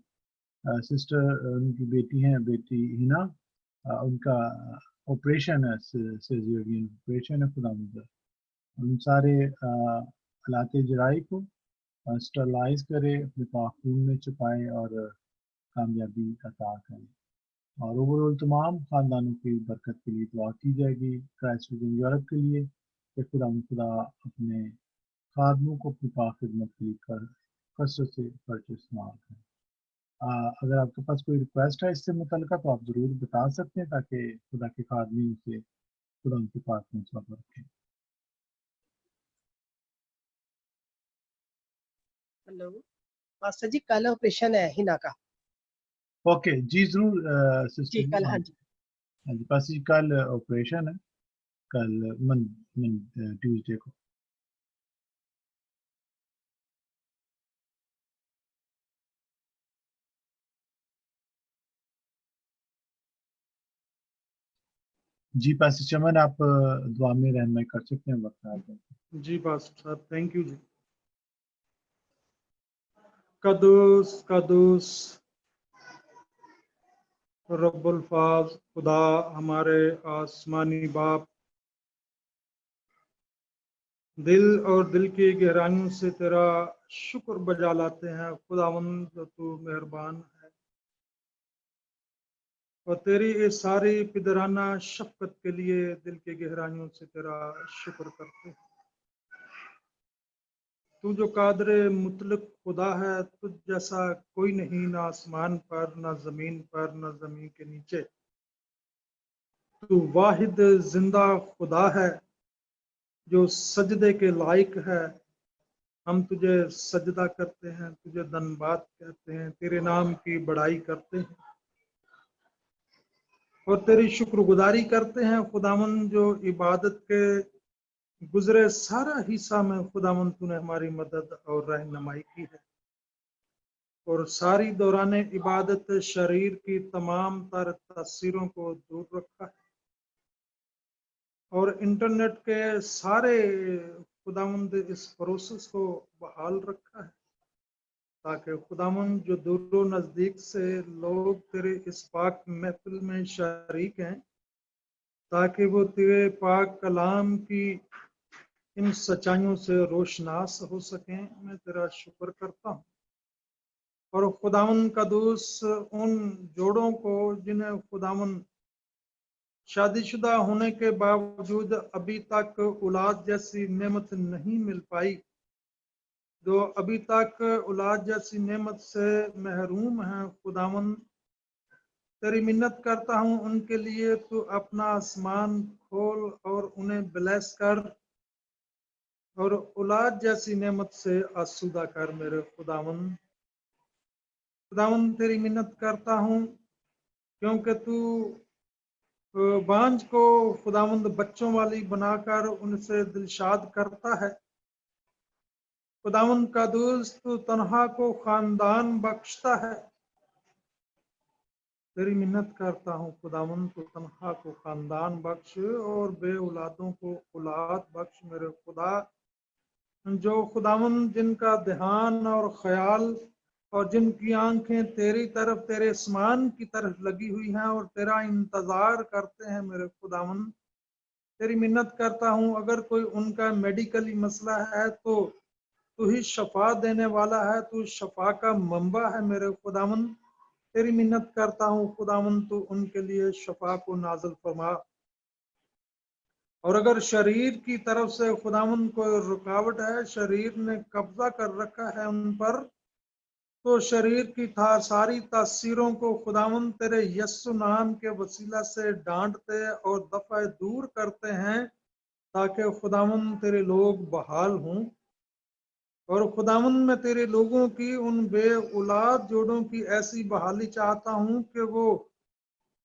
सिस्टर उनकी बेटी हैं, बेटी हिना, उनका ऑपरेशन है, सर्जरी ऑपरेशन है, खुदा उन सारे हालात जराई को स्टरलाइज करे, अपने पाखून में छुपाए और कामयाबी अता करें। और ओवरऑल तमाम ख़ानदानों की बरकत के लिए दुआ की जाएगी। क्राइस्ट विजन यूरोप के लिए कि खुदा अपने खादमों को अपनी पाक खिदमत के लिए कसरत से खर्च इस्तेमाल करें। अगर आपके पास कोई रिक्वेस्ट है इससे मुतल्लिका तो आप ज़रूर बता सकते हैं, ताकि खुदा के खादमी से खुदा उनके पास पहुँचा रखें। हेलो मास्टर जी, कल ऑपरेशन है हिना का। ओके जी ज़रूर जी सिस्टर कल, हाँ जी। हाँ जी पास जी कल ऑपरेशन है, कल ट्यूसडे को। जी पास चमन आप दुआ में रहनुमाई कर सकते हैं वक्त आ जाए। जी पास्टर साहब, थैंक यू जी। कदूस कदूस रब्बुल फाज, खुदा हमारे आसमानी बाप, दिल और दिल की गहराइयों से तेरा शुक्र बजा लाते हैं। खुदावंद तू मेहरबान है, और तेरी इस सारी पिदराना शफकत के लिए दिल के गहराइयों से तेरा शुक्र करते हैं। तू जो कादर मुतलक खुदा है, तुझ जैसा कोई नहीं, ना आसमान पर, ना जमीन पर, ना जमीन के नीचे। तू वाहिद जिंदा खुदा है जो सजदे के लायक है। हम तुझे सजदा करते हैं, तुझे धन्यवाद कहते हैं, तेरे नाम की बड़ाई करते हैं और तेरी शुक्रगुजारी करते हैं। खुदावन जो इबादत के गुजरे सारा हिस्सा में खुदावन तूने हमारी मदद और रहनुमाई की है और सारी दौरान इबादत शरीर की तमाम तर तासीरों को दूर रखा है और इंटरनेट के सारे खुदावंद इस प्रोसेस को बहाल रखा है ताकि खुदावंद जो दूर नज़दीक से लोग तेरे इस पाक महफिल में शरीक हैं, ताकि वो तेरे पाक कलाम की इन सच्चाइयों से रोशनास हो सकें। मैं तेरा शुक्र करता हूँ और खुदावन कदूस उन जोड़ों को जिन्हें खुदावन शादीशुदा होने के बावजूद अभी तक औलाद जैसी नेमत नहीं मिल पाई, जो अभी तक औलाद जैसी नेमत से महरूम हैं, खुदावन तेरी मिन्नत करता हूँ उनके लिए तू अपना आसमान खोल और उन्हें ब्लेस कर और औलाद जैसी नेमत से आसूदा कर। मेरे खुदावन तेरी मिन्नत करता हूँ क्योंकि तू बांझ को खुदावंद बच्चों वाली बनाकर उनसे दिलशाद करता है। खुदावंद का दोस्त तू तन्हा को खानदान बख्शता है। तेरी मिन्नत करता हूँ खुदावंद तू तन्हा को खानदान बख्श और बे औलादों को औलाद बख्श। मेरे खुदा जो खुदावंद जिनका ध्यान और ख्याल और जिनकी आंखें तेरी तरफ तेरे आसमान की तरफ लगी हुई हैं और तेरा इंतजार करते हैं, मेरे खुदावन तेरी मिन्नत करता हूँ अगर कोई उनका मेडिकली मसला है तो तू ही शफा देने वाला है, तू शफा का मंबा है। मेरे खुदावन तेरी मिन्नत करता हूँ खुदावन तू उनके लिए शफा को नाज़िल फरमा और अगर शरीर की तरफ से खुदावन कोई रुकावट है, शरीर ने कब्जा कर रखा है उन पर, तो शरीर की सारी तासीरों को खुदावन तेरे यस्सु नाम के वसीला से डांटते और दफा दूर करते हैं ताकि खुदावन तेरे लोग बहाल हों और खुदावन मैं तेरे लोगों की उन बे औलाद जोड़ों की ऐसी बहाली चाहता हूं कि वो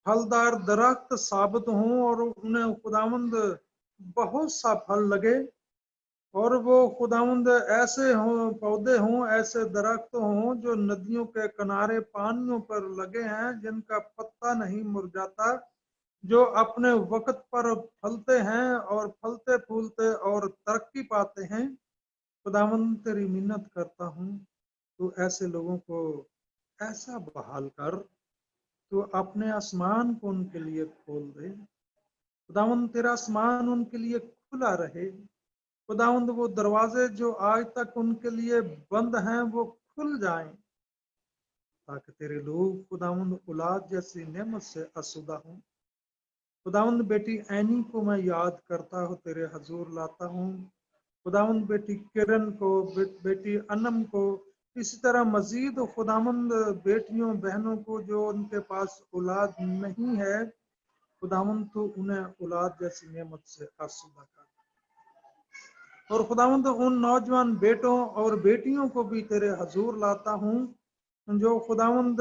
फलदार दरख्त साबित हों और उन्हें खुदावंद बहुत सा फल लगे और वो खुदावंद ऐसे हों, पौधे हों, ऐसे दरख्त हों जो नदियों के किनारे पानियों पर लगे हैं, जिनका पत्ता नहीं मुरझाता, जो अपने वक्त पर फलते हैं और फलते फूलते और तरक्की पाते हैं। खुदावंद तेरी मिन्नत करता हूँ तो ऐसे लोगों को ऐसा बहाल कर, तो अपने आसमान को उनके लिए खोल दे। खुदावंद तेरा आसमान उनके लिए खुला रहे। खुदावंद वो दरवाजे जो आज तक उनके लिए बंद हैं वो खुल जाएं ताकि तेरे लोग खुदावंद औलाद जैसी नेमत से आसूदा हों। खुदावंद बेटी ऐनी को मैं याद करता हूँ, तेरे हजूर लाता हूँ। खुदावंद बेटी किरण को, बेटी अनम को, इसी तरह मजीद खुदावंद बेटियों बहनों को जो उनके पास औलाद नहीं है, खुदावंद तो उन्हें औलाद जैसी नेमत से आसूदा कर और खुदावंद उन नौजवान बेटों और बेटियों को भी तेरे हजूर लाता हूँ जो खुदावंद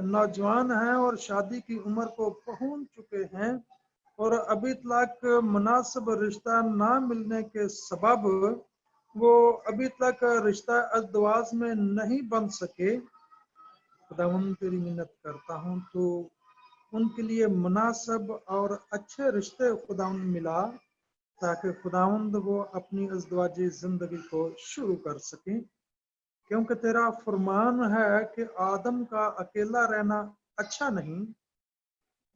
नौजवान हैं और शादी की उम्र को पहुंच चुके हैं और अभी तक मुनासिब रिश्ता ना मिलने के सबब वो अभी तक रिश्ता अज़दवाज में नहीं बन सके। खुदावंद तेरी मिन्नत करता हूँ तो उनके लिए मुनासिब और अच्छे रिश्ते खुदावंद मिला ताकि खुदावंद वो अपनी अज़दवाजी जिंदगी को शुरू कर सकें, क्योंकि तेरा फरमान है कि आदम का अकेला रहना अच्छा नहीं,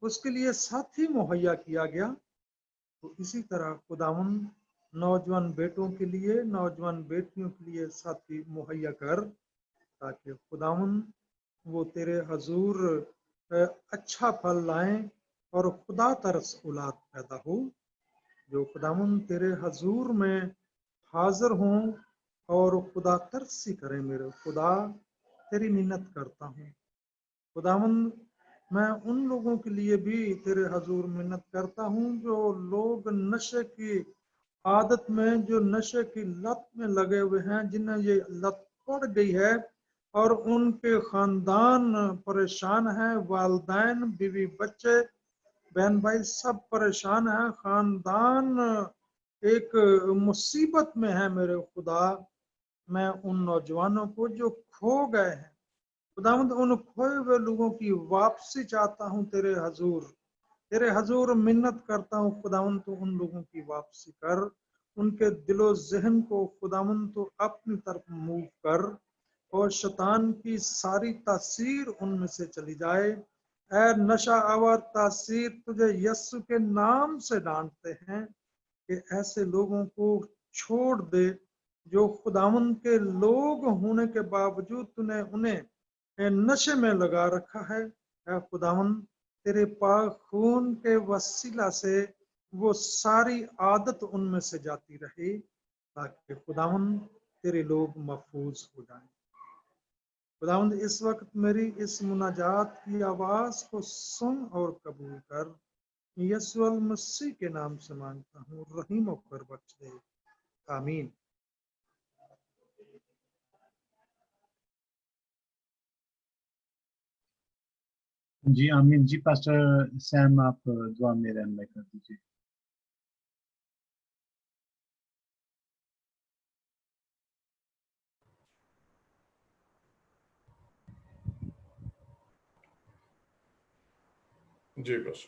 उसके लिए साथी मुहैया किया गया। तो इसी तरह खुदावंद नौजवान बेटों के लिए, नौजवान बेटियों के लिए साथी मुहैया कर ताकि खुदावंद वो तेरे हजूर अच्छा फल लाएं और खुदा तरस औलाद पैदा हो, जो खुदावन तेरे हजूर में हाजिर हों और खुदा तरसी करे। मेरे खुदा तेरी मिन्नत करता हूँ। खुदावन मैं उन लोगों के लिए भी तेरे हजूर मिन्नत करता हूँ जो लोग नशे की आदत में, जो नशे की लत में लगे हुए हैं, जिन्हें ये लत पड़ गई है और उनके खानदान परेशान है, वालदैन, बीवी बच्चे, बहन भाई सब परेशान हैं, खानदान एक मुसीबत में है। मेरे खुदा मैं उन नौजवानों को जो खो गए हैं, खुदावंद उन खोए हुए लोगों की वापसी चाहता हूँ। तेरे हजूर मिन्नत करता हूँ खुदावंद, तो उन लोगों की वापसी कर, उनके दिलो जहन को खुदावंद तो अपनी तरफ मूव कर और शैतान की सारी तासीर उनमें से चली जाए। ऐ नशा आवर तासीर, तुझे यस्सु के नाम से डांटते हैं कि ऐसे लोगों को छोड़ दे जो खुदावंद के लोग होने के बावजूद तूने उन्हें नशे में लगा रखा है। ऐ खुदावंद तेरे पाक खून के वसीला से वो सारी आदत उनमें से जाती रहे, ताकि खुदावंद तेरे लोग महफूज हो जाएं। खुदावंद इस वक्त मेरी इस मुनाजात की आवाज को सुन और कबूल कर। यीशु मसीह के नाम से मांगता हूँ, रहीम होकर बख्श दे, आमीन। जी आमीन। जी पास्टर सैम, आप दुआ में रहनुमाई कर दीजिए। जी बस।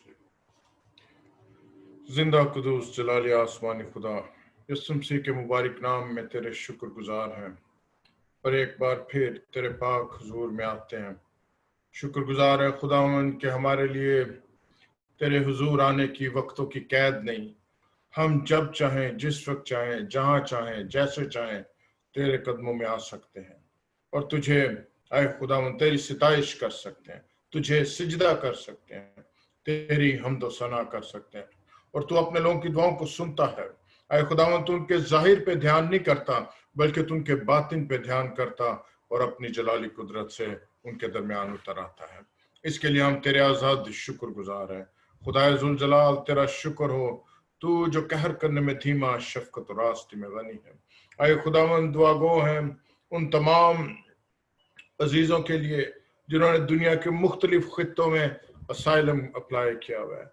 जिंदा कुदूस जलाली आसमानी खुदा, यीशु मसीह के मुबारक नाम में तेरे शुक्रगुजार हैं और एक बार फिर तेरे पाक हुजूर में आते हैं। शुक्रगुजार है खुदावन कि हमारे लिए तेरे हुजूर आने की वक्तों की कैद नहीं, हम जब चाहें, जिस वक्त चाहें, जहां चाहें, जैसे चाहें तेरे कदमों में आ सकते हैं और तुझे आए खुदावन तेरी सिताइश कर सकते हैं, तुझे सिजदा कर सकते हैं, तेरी हम्द सना कर सकते हैं। और तू अपने लोगों की दुआओं को सुनता है। आए खुदावन तू उनके जाहिर पे ध्यान नहीं करता, बल्कि तू उनके बातिन पे ध्यान करता और अपनी जलाली कुदरत से उनके दरमियान उतर आता है। इसके लिए हम तेरे आजाद शुक्रगुजार हैं। खुदाए जुल जलाल तेरा शुक्र हो, तू जो कहर करने में धीमा, शफकत और रास्ते में गनी है। आए खुदावन दुआ गो हैं उन तमाम अजीजों के लिए जिन्होंने दुनिया के मुख्तलिफ खित्तों में असाइलम अप्लाई किया हुआ है।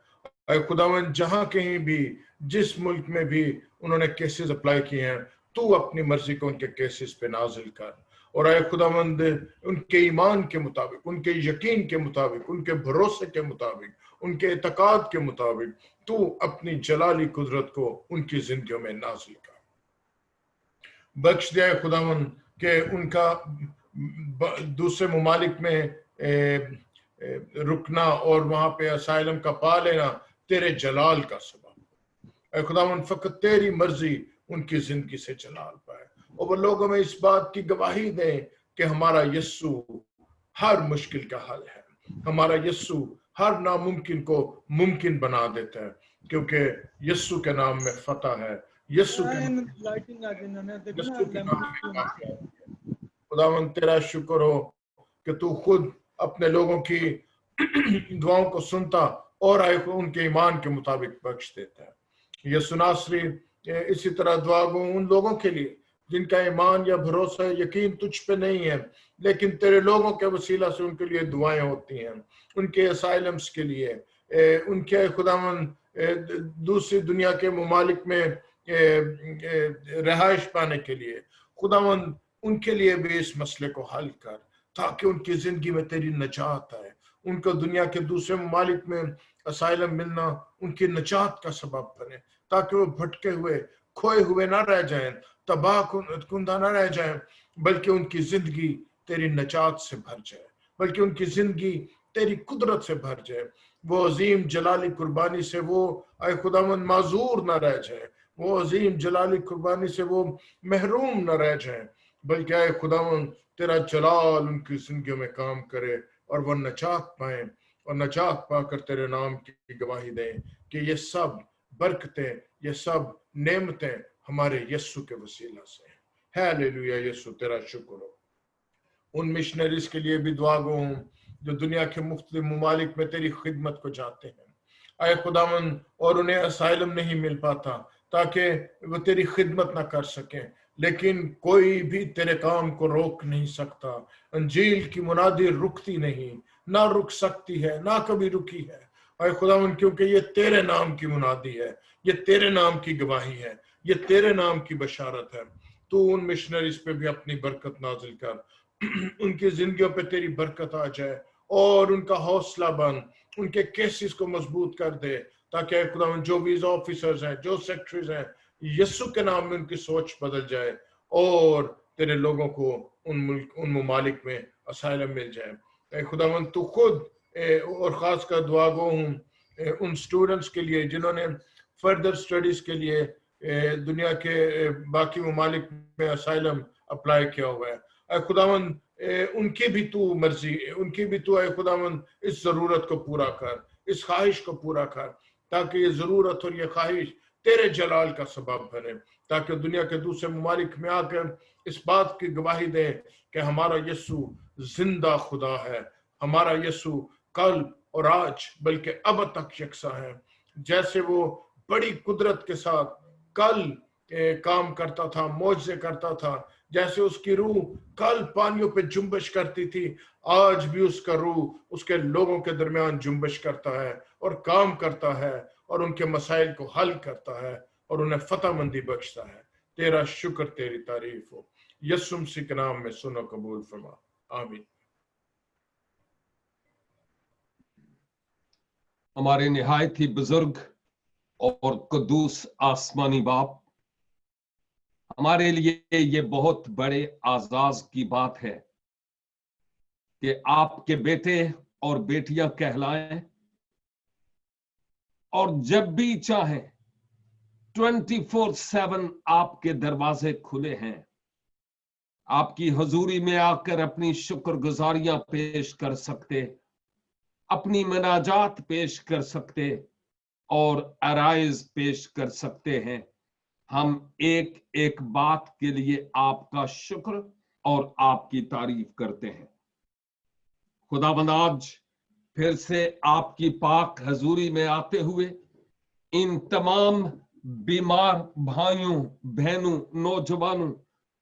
आए खुदावन जहां कहीं भी, जिस मुल्क में भी उन्होंने केसेस अप्लाई किए हैं, तू अपनी मर्जी को उनके केसेस पे नाजिल कर। और आए खुदावंद उनके ईमान के मुताबिक, उनके यकीन के मुताबिक, उनके भरोसे के मुताबिक, उनके एतकाद के मुताबिक तू अपनी जलाली कुदरत को उनकी जिंदगियों में नाजिल कर। बख्श दे खुदावन के उनका दूसरे मुमालिक में रुकना और वहां पे असाइलम का पा लेना तेरे जलाल का सबब। ऐ खुदावन फकत तेरी मर्जी उनकी जिंदगी से जलाल पाए और वो लोगों में इस बात की गवाही दें कि हमारा यस्सु हर मुश्किल का हल है, हमारा यस्सु हर नामुमकिन को मुमकिन बना देता है, क्योंकि यस्सु के नाम में फतह है, यस्सु के नाम में। खुदावन तेरा शुक्र हो कि तू खुद अपने लोगों की दुआओं को सुनता और आए उनके ईमान के मुताबिक बख्श देता है। यीशु नासरी इसी तरह दुआ गो उन लोगों के लिए जिनका ईमान या भरोसा यकीन तुझ पे नहीं है, लेकिन तेरे लोगों के वसीला से उनके लिए दुआएं होती हैं, उनके असाइलम्स के लिए, उनके खुदावन दूसरी दुनिया के मुमालिक में रहाइश पाने के लिए। खुदावन उनके लिए भी इस मसले को हल कर ताकि उनकी जिंदगी में तेरी नजात आए, उनको दुनिया के दूसरे मुमालिक में असाइलम मिलना उनकी नजात का सबब बने, ताकि वो भटके हुए, खोए हुए ना रह जाएं, तबाह कुंदा ना रह जाएं, बल्कि उनकी जिंदगी तेरी नजात से भर जाए, बल्कि उनकी जिंदगी तेरी कुदरत से भर जाए। वो अजीम जलाली कुर्बानी से वो आए खुदावंद माजूर ना रह जाए, वो अजीम जलाली कुर्बानी से वो महरूम न रह जाए, बल्कि आए खुदावंद तेरा जलाल उनकी जिंदगी में काम करे और वो नजात पाए اور نجات پا کر تیرے نام کی گواہی دیں کہ یہ سب برکتیں، یہ سب نعمتیں ہمارے یسوع کے وسیلہ سے ہیں۔ ہیلیلویا یسوع تیرا شکر ہو۔ ان مشنریز کے لیے بھی دعا گو ہوں جو دنیا کے مختلف ممالک میں تیری خدمت کو جاتے ہیں۔ اے خداوند، اور انہیں اسائلم نہیں مل پاتا تاکہ وہ تیری خدمت نہ کر سکیں، لیکن کوئی بھی تیرے کام کو روک نہیں سکتا۔ انجیل کی منادی رکتی نہیں، نہ رک سکتی ہے، نہ کبھی رکی ہے۔ اے خداوند، کیونکہ یہ تیرے نام کی منادی ہے، یہ تیرے نام کی گواہی ہے، یہ تیرے نام کی بشارت ہے۔ تو ان مشنریز پہ بھی اپنی برکت نازل کر، ان کی زندگیوں پہ تیری برکت آ جائے اور ان کا حوصلہ بن، ان کے کیسز کو مضبوط کر دے، تاکہ اے خداوند جو ویزا آفیسرز ہیں، جو سیکٹریز ہیں، یسوع کے نام میں ان کی سوچ بدل جائے اور تیرے لوگوں کو ان ممالک میں اسائلم مل جائے۔ اے خداوند، تو خود اور خاص کر دعا گو ہوں ان سٹوڈنٹس کے لیے جنہوں نے فردر سٹڈیز کے لیے دنیا کے باقی ممالک میں اسائلم اپلائی کیا ہوا ہے۔ اے خداوند، ان کی بھی تو مرضی، ان کی بھی تو اے خداوند اس ضرورت کو پورا کر، اس خواہش کو پورا کر، تاکہ یہ ضرورت اور یہ خواہش تیرے جلال کا سبب بنے، تاکہ دنیا کے دوسرے ممالک میں آ کر اس بات کی گواہی دیں کہ ہمارا یسوع زندہ خدا ہے، ہمارا یسوع کل اور آج بلکہ اب تک یکساں ہے۔ جیسے وہ بڑی قدرت کے ساتھ کل کام کرتا تھا، معجزے کرتا تھا، جیسے اس کی روح کل پانیوں پہ جنبش کرتی تھی، آج بھی اس کا روح اس کے لوگوں کے درمیان جنبش کرتا ہے اور کام کرتا ہے اور ان کے مسائل کو حل کرتا ہے اور انہیں فتح مندی بخشتا ہے۔ تیرا شکر، تیری تعریف ہو، یسوع مسیح کے نام میں سنو قبول فرما، آمین۔ ہمارے نہایت ہی بزرگ اور قدوس آسمانی باپ، ہمارے لیے یہ بہت بڑے اعزاز کی بات ہے کہ آپ کے بیٹے اور بیٹیاں کہلائیں اور جب بھی چاہیں 24/7 آپ کے دروازے کھلے ہیں، آپ کی حضوری میں آ کر اپنی شکر گزاریاں پیش کر سکتے، اپنی مناجات پیش کر سکتے اور عرائض پیش کر سکتے ہیں۔ ہم ایک ایک بات کے لیے آپ کا شکر اور آپ کی تعریف کرتے ہیں۔ خداوند، آج پھر سے آپ کی پاک حضوری میں آتے ہوئے ان تمام بیمار بھائیوں، بہنوں، نوجوانوں،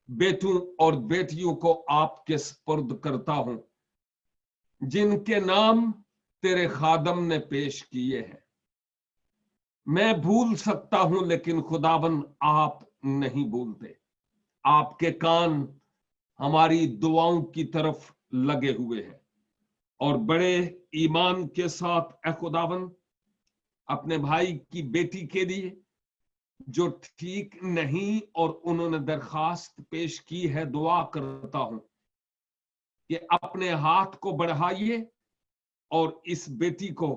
بیٹوں اور بیٹیوں کو آپ کے سپرد کرتا ہوں جن کے نام تیرے خادم نے پیش کیے ہیں۔ میں بھول سکتا ہوں لیکن خداوند آپ نہیں بھولتے۔ آپ کے کان ہماری دعاؤں کی طرف لگے ہوئے ہیں اور بڑے ایمان کے ساتھ اے خداوند اپنے بھائی کی بیٹی کے لیے جو ٹھیک نہیں اور انہوں نے درخواست پیش کی ہے، دعا کرتا ہوں کہ اپنے ہاتھ کو بڑھائیے اور اس بیٹی کو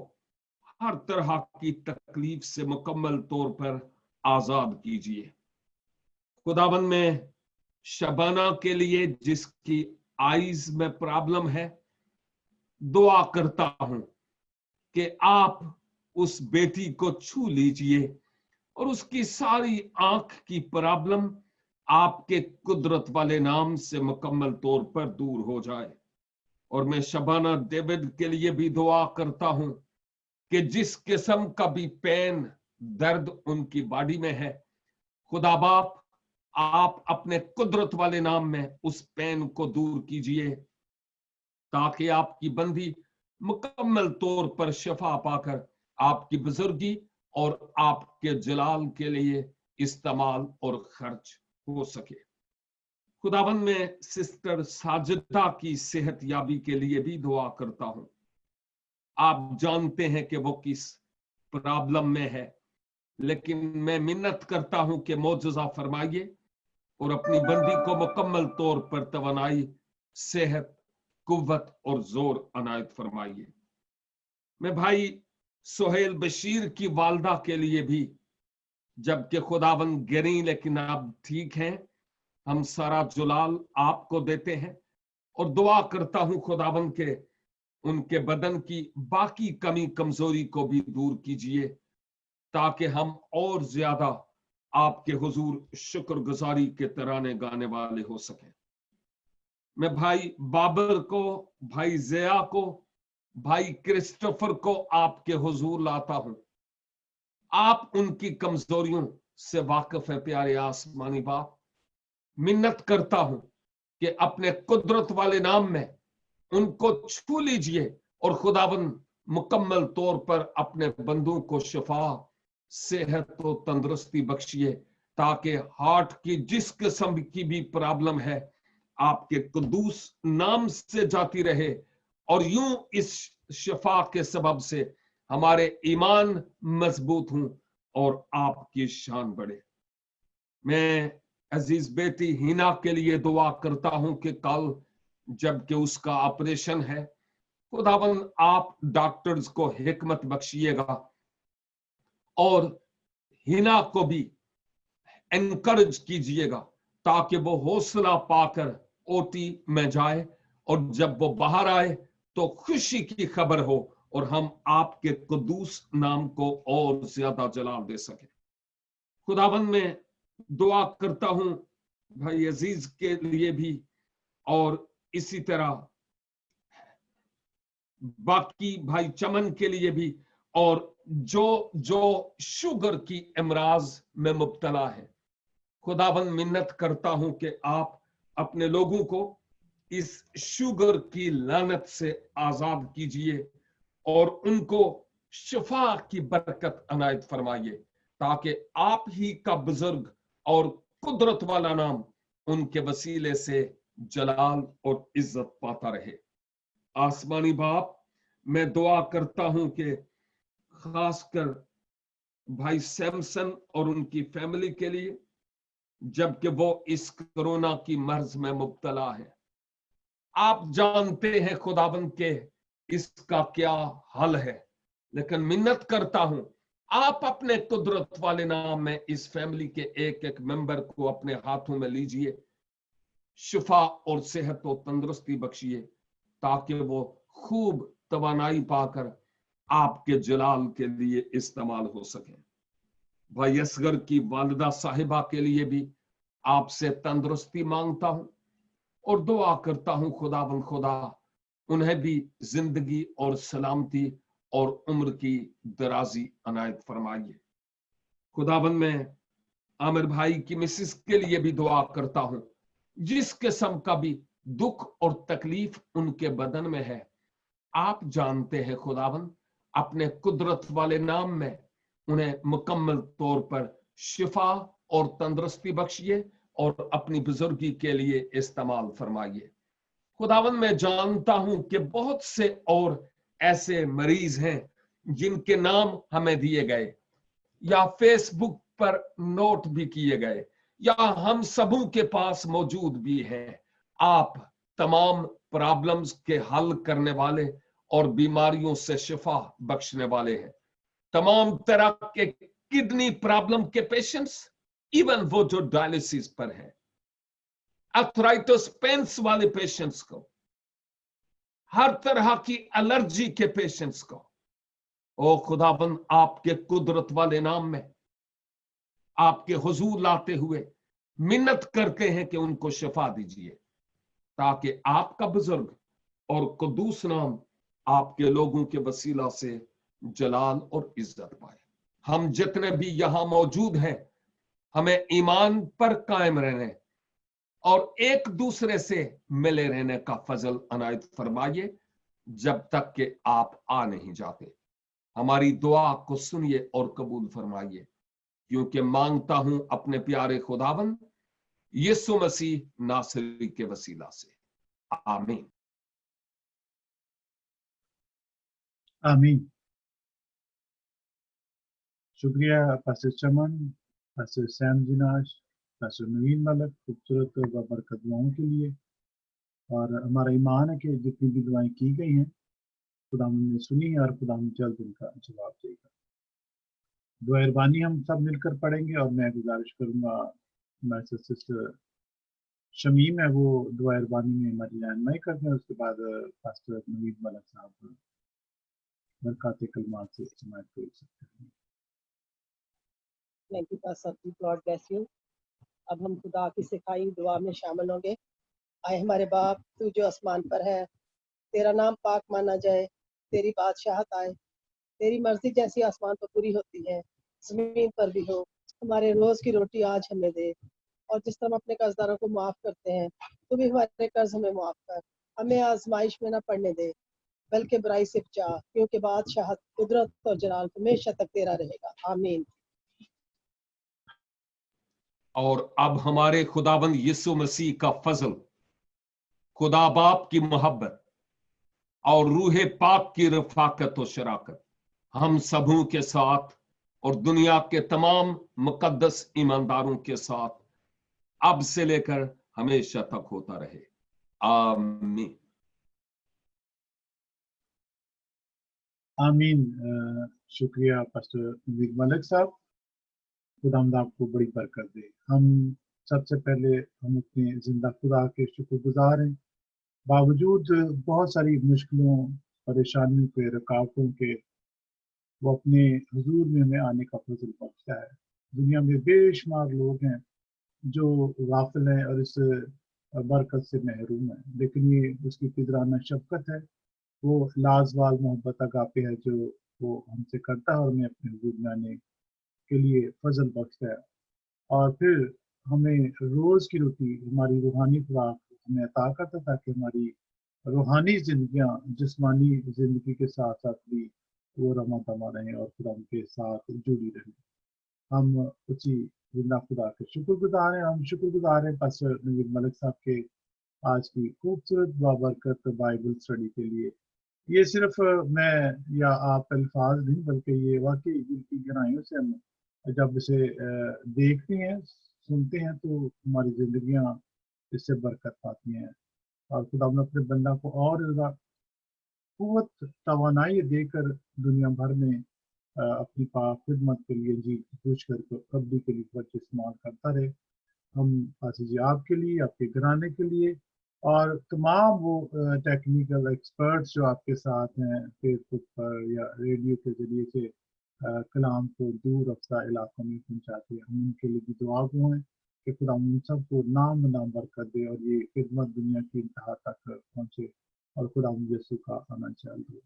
ہر طرح کی تکلیف سے مکمل طور پر آزاد کیجیے۔ خداوند، میں شبانہ کے لیے جس کی آئیز میں پرابلم ہے، دعا کرتا ہوں کہ آپ اس بیٹی کو چھو لیجئے اور اس کی ساری آنکھ کی پرابلم آپ کے قدرت والے نام سے مکمل طور پر دور ہو جائے۔ اور میں شبانہ ڈیوڈ کے لیے بھی دعا کرتا ہوں کہ جس قسم کا بھی پین، درد ان کی باڈی میں ہے، خدا باپ آپ اپنے قدرت والے نام میں اس پین کو دور کیجئے تاکہ آپ کی بندی مکمل طور پر شفا پا کر آپ کی بزرگی اور آپ کے جلال کے لیے استعمال اور خرچ ہو سکے۔ خداوند، میں سسٹر ساجدہ کی صحت یابی کے لیے بھی دعا کرتا ہوں۔ آپ جانتے ہیں کہ وہ کس پرابلم میں ہے، لیکن میں منت کرتا ہوں کہ معجزہ فرمائیے اور اپنی بندی کو مکمل طور پر توانائی، صحت، قوت اور زور عنایت فرمائیے۔ میں بھائی سہیل بشیر کی والدہ کے لیے بھی، جبکہ خداوند گریں لیکن آپ ٹھیک ہیں، ہم سارا جلال آپ کو دیتے ہیں اور دعا کرتا ہوں خداوند کے उनके बदन की बाकी कमी कमजोरी को भी दूर कीजिए ताकि हम और ज्यादा आपके हुजूर शुक्रगुजारी के तराने गाने वाले हो सकें। मैं भाई बाबर को, भाई ज़िया को, भाई क्रिस्टोफर को आपके हुजूर लाता हूं। आप उनकी कमजोरियों से वाकिफ है प्यारे आसमानी बाप। मिन्नत करता हूं कि अपने कुदरत वाले नाम में उनको छू लीजिए और खुदावन मुकम्मल तौर पर अपने बंदों को शिफा, सेहत और तंदुरुस्ती बख्शिए ताकि हार्ट की जिस किस्म की भी प्रॉब्लम है आपके कुदूस नाम से जाती रहे और यूं इस शिफा के सबब से हमारे ईमान मजबूत हों और आपकी शान बढ़े। मैं अजीज बेटी हिना के लिए दुआ करता हूं कि कल जबकि उसका ऑपरेशन है, खुदावन आप डॉक्टर्स को हिकमत बख्शिएगा और हिना को भी एनकरेज कीजिएगा ताकि वो हौसला पाकर ओटी में जाए और जब वो बाहर आए तो खुशी की खबर हो और हम आपके कुदूस नाम को और ज्यादा जलाल दे सके। खुदावन में दुआ करता हूं भाई अजीज के लिए भी और इसी तरह बाकी भाई चमन के लिए भी और जो शुगर की अमराज में मुब्तला है। खुदावन मिन्नत करता हूं कि आप अपने लोगों को इस शुगर की लानत से आजाद कीजिए और उनको शिफा की बरकत अनायत फरमाइए ताकि आप ही का बुजुर्ग और कुदरत वाला नाम उनके वसीले से जलाल और इज्जत पाता रहे। आसमानी बाप, मैं दुआ करता हूं कि खासकर भाई सैमसन और उनकी फैमिली के लिए जबकि वो इस कोरोना की मर्ज में मुब्तला है, आप जानते हैं खुदाबंद के इसका क्या हल है, लेकिन मिन्नत करता हूं आप अपने कुदरत वाले नाम में इस फैमिली के एक एक मेंबर को अपने हाथों में लीजिए, शिफा और सेहत और तंदुरुस्ती बख्शिए ताकि वो खूब तवानाई पाकर आपके जलाल के लिए इस्तेमाल हो सके। भाई असगर की वालिदा साहिबा के लिए भी आपसे तंदुरुस्ती मांगता हूं और दुआ करता हूं खुदावंद खुदा उन्हें भी जिंदगी और सलामती और उम्र की दराजी अनायत फरमाइए। खुदावंद में आमिर भाई की मिसिस के लिए भी दुआ करता हूं, जिस किस्म का भी दुख और तकलीफ उनके बदन में है आप जानते हैं खुदावंद, अपने कुदरत वाले नाम में उन्हें मुकम्मल तौर पर शिफा और तंदुरुस्ती बख्शिए और अपनी बुजुर्गी के लिए इस्तेमाल फरमाइए। खुदावंद मैं जानता हूं कि बहुत से और ऐसे मरीज हैं जिनके नाम हमें दिए गए या फेसबुक पर नोट भी किए गए या हम सबों के पास मौजूद भी हैं। आप तमाम प्रॉब्लम्स के हल करने वाले और बीमारियों से शिफा बख्शने वाले हैं। तमाम तरह के किडनी प्रॉब्लम के पेशेंट्स, इवन वो जो डायलिसिस पर है, आर्थराइटिस पेन्स वाले पेशेंट्स को, हर तरह की एलर्जी के पेशेंट्स को, ओ खुदाबंद आपके कुदरत वाले नाम में आपके हुजूर लाते हुए मिन्नत करते हैं कि उनको शिफा दीजिए ताकि आपका बुजुर्ग और कुदूस नाम आपके लोगों के वसीला से जलाल और इज्जत पाए। हम जितने भी यहां मौजूद हैं हमें ईमान पर कायम रहने और एक दूसरे से मिले रहने का फजल अनायत फरमाइए जब तक कि आप आ नहीं जाते। हमारी दुआ को सुनिए और कबूल फरमाइए, क्योंकि मांगता हूं अपने प्यारे खुदाबंद यीशु मसीह नासरी के वसीला से, आमीन। आमीन। शुक्रिया पास्टर चमन, पास्टर सैम जिनाश, पास्टर नवीन मलक खूबसूरत व बरकत दुआओं के लिए। और हमारा ईमान है कि जितनी भी दुआएं की गई हैं खुदावंद ने सुनी है और खुदावंद जल्द उनका जवाब देगा। दुआ इरबानी हम सब मिलकर पढ़ेंगे और मैं गुजारिश करूंगा हमारे सिस्टर शमीम है वो दुआ रबानी में हमारी रहनुमाई करते हैं। उसके बाद पास्टर नवीद मलिक साहब बरकात कलमात से इज्तिमा को सकते हैं। Thank you pastor ji, God bless you. अब हम खुदा की सिखाई दुआ में शामिल होंगे। आए हमारे बाप, तू जो आसमान पर है, तेरा नाम पाक माना जाए, तेरी बादशाहत आए, तेरी मर्जी जैसी आसमान पर पूरी होती है जमीन पर भी हो। हमारे रोज की रोटी आज हमें दे, और जिस तरह हम अपने कर्जदारों को माफ करते हैं, तू भी हमारे कर्ज हमें माफ कर। हमें आजमाइश में ना पड़ने दे, बल्कि बुराई से बचा, क्योंकि बादशाहत, कुदरत और जलाल हमेशा तक तेरा रहेगा। आमीन। और अब हमारे खुदाबंद यीशु मसीह का फजल, खुदा बाप की मोहब्बत और रूह पाक की रफाकत और शराकत हम सबों के साथ और दुनिया के तमाम मुकद्दस ईमानदारों के साथ अब से लेकर हमेशा तक होता रहे। आमीन। आमीन। शुक्रिया पास्टर नवीद मलिक साहब, खुदावंद आपको बड़ी बरकत दे। हम सबसे पहले हम अपने जिंदा खुदा के शुक्रगुजार हैं, बावजूद बहुत सारी मुश्किलों, परेशानियों के, रुकावटों के, वो अपने हुजूर में हमें आने का फजल बख्शता है। दुनिया में बेशुमार लोग हैं जो गाफिल हैं और इस बरकत से महरूम है, लेकिन ये उसकी फिजराना शफकत है, वो लाजवाल मोहब्बत अगापे है जो वो हमसे करता है और हमें अपने हुजूर में आने के लिए फजल बख्शता है। और फिर हमें रोज की रोटी, हमारी रूहानी खुराक हमें अता करता है, ताकि हमारी रूहानी जिंदगियां जिस्मानी जिंदगी के साथ साथ भी वो रमा दमा रहें और खुदा के साथ जुड़ी रहें। हम उसी जिंदा खुदा के शुक्रगुजार हैं। हम शुक्रगुजार हैं पास्टर नवीद मलिक साहब के आज की खूबसूरत बाबरकत बाइबल स्टडी के लिए। ये सिर्फ मैं या आप अल्फाज नहीं, बल्कि ये वाकई दिल की गहराइयों से हम जब इसे देखते हैं, सुनते हैं, तो हमारी जिंदगियां इससे बरकत पाती हैं और खुदा अपने बंदा को और ज़्यादा कुव्वत तवानाई देकर दुनिया भर में अपनी पाक खिदमत के लिए जी पूछ कर कब्दी के लिए खर्च इस्तेमाल करता रहे। हम पासी जी आपके लिए, आपके घराने के लिए और तमाम वो टेक्निकल एक्सपर्ट्स जो आपके साथ हैं फेसबुक पर या रेडियो के जरिए से कलाम को दूर रफ्ता इलाकों में पहुँचाते हैं, हम उनके लिए भी दुआ गो हैं कि खुदा उन सबको नाम नाम बरकत दे और ये खिदमत दुनिया की इंतहा तक पहुँचे और खुदा यीशु का आना चाहिए।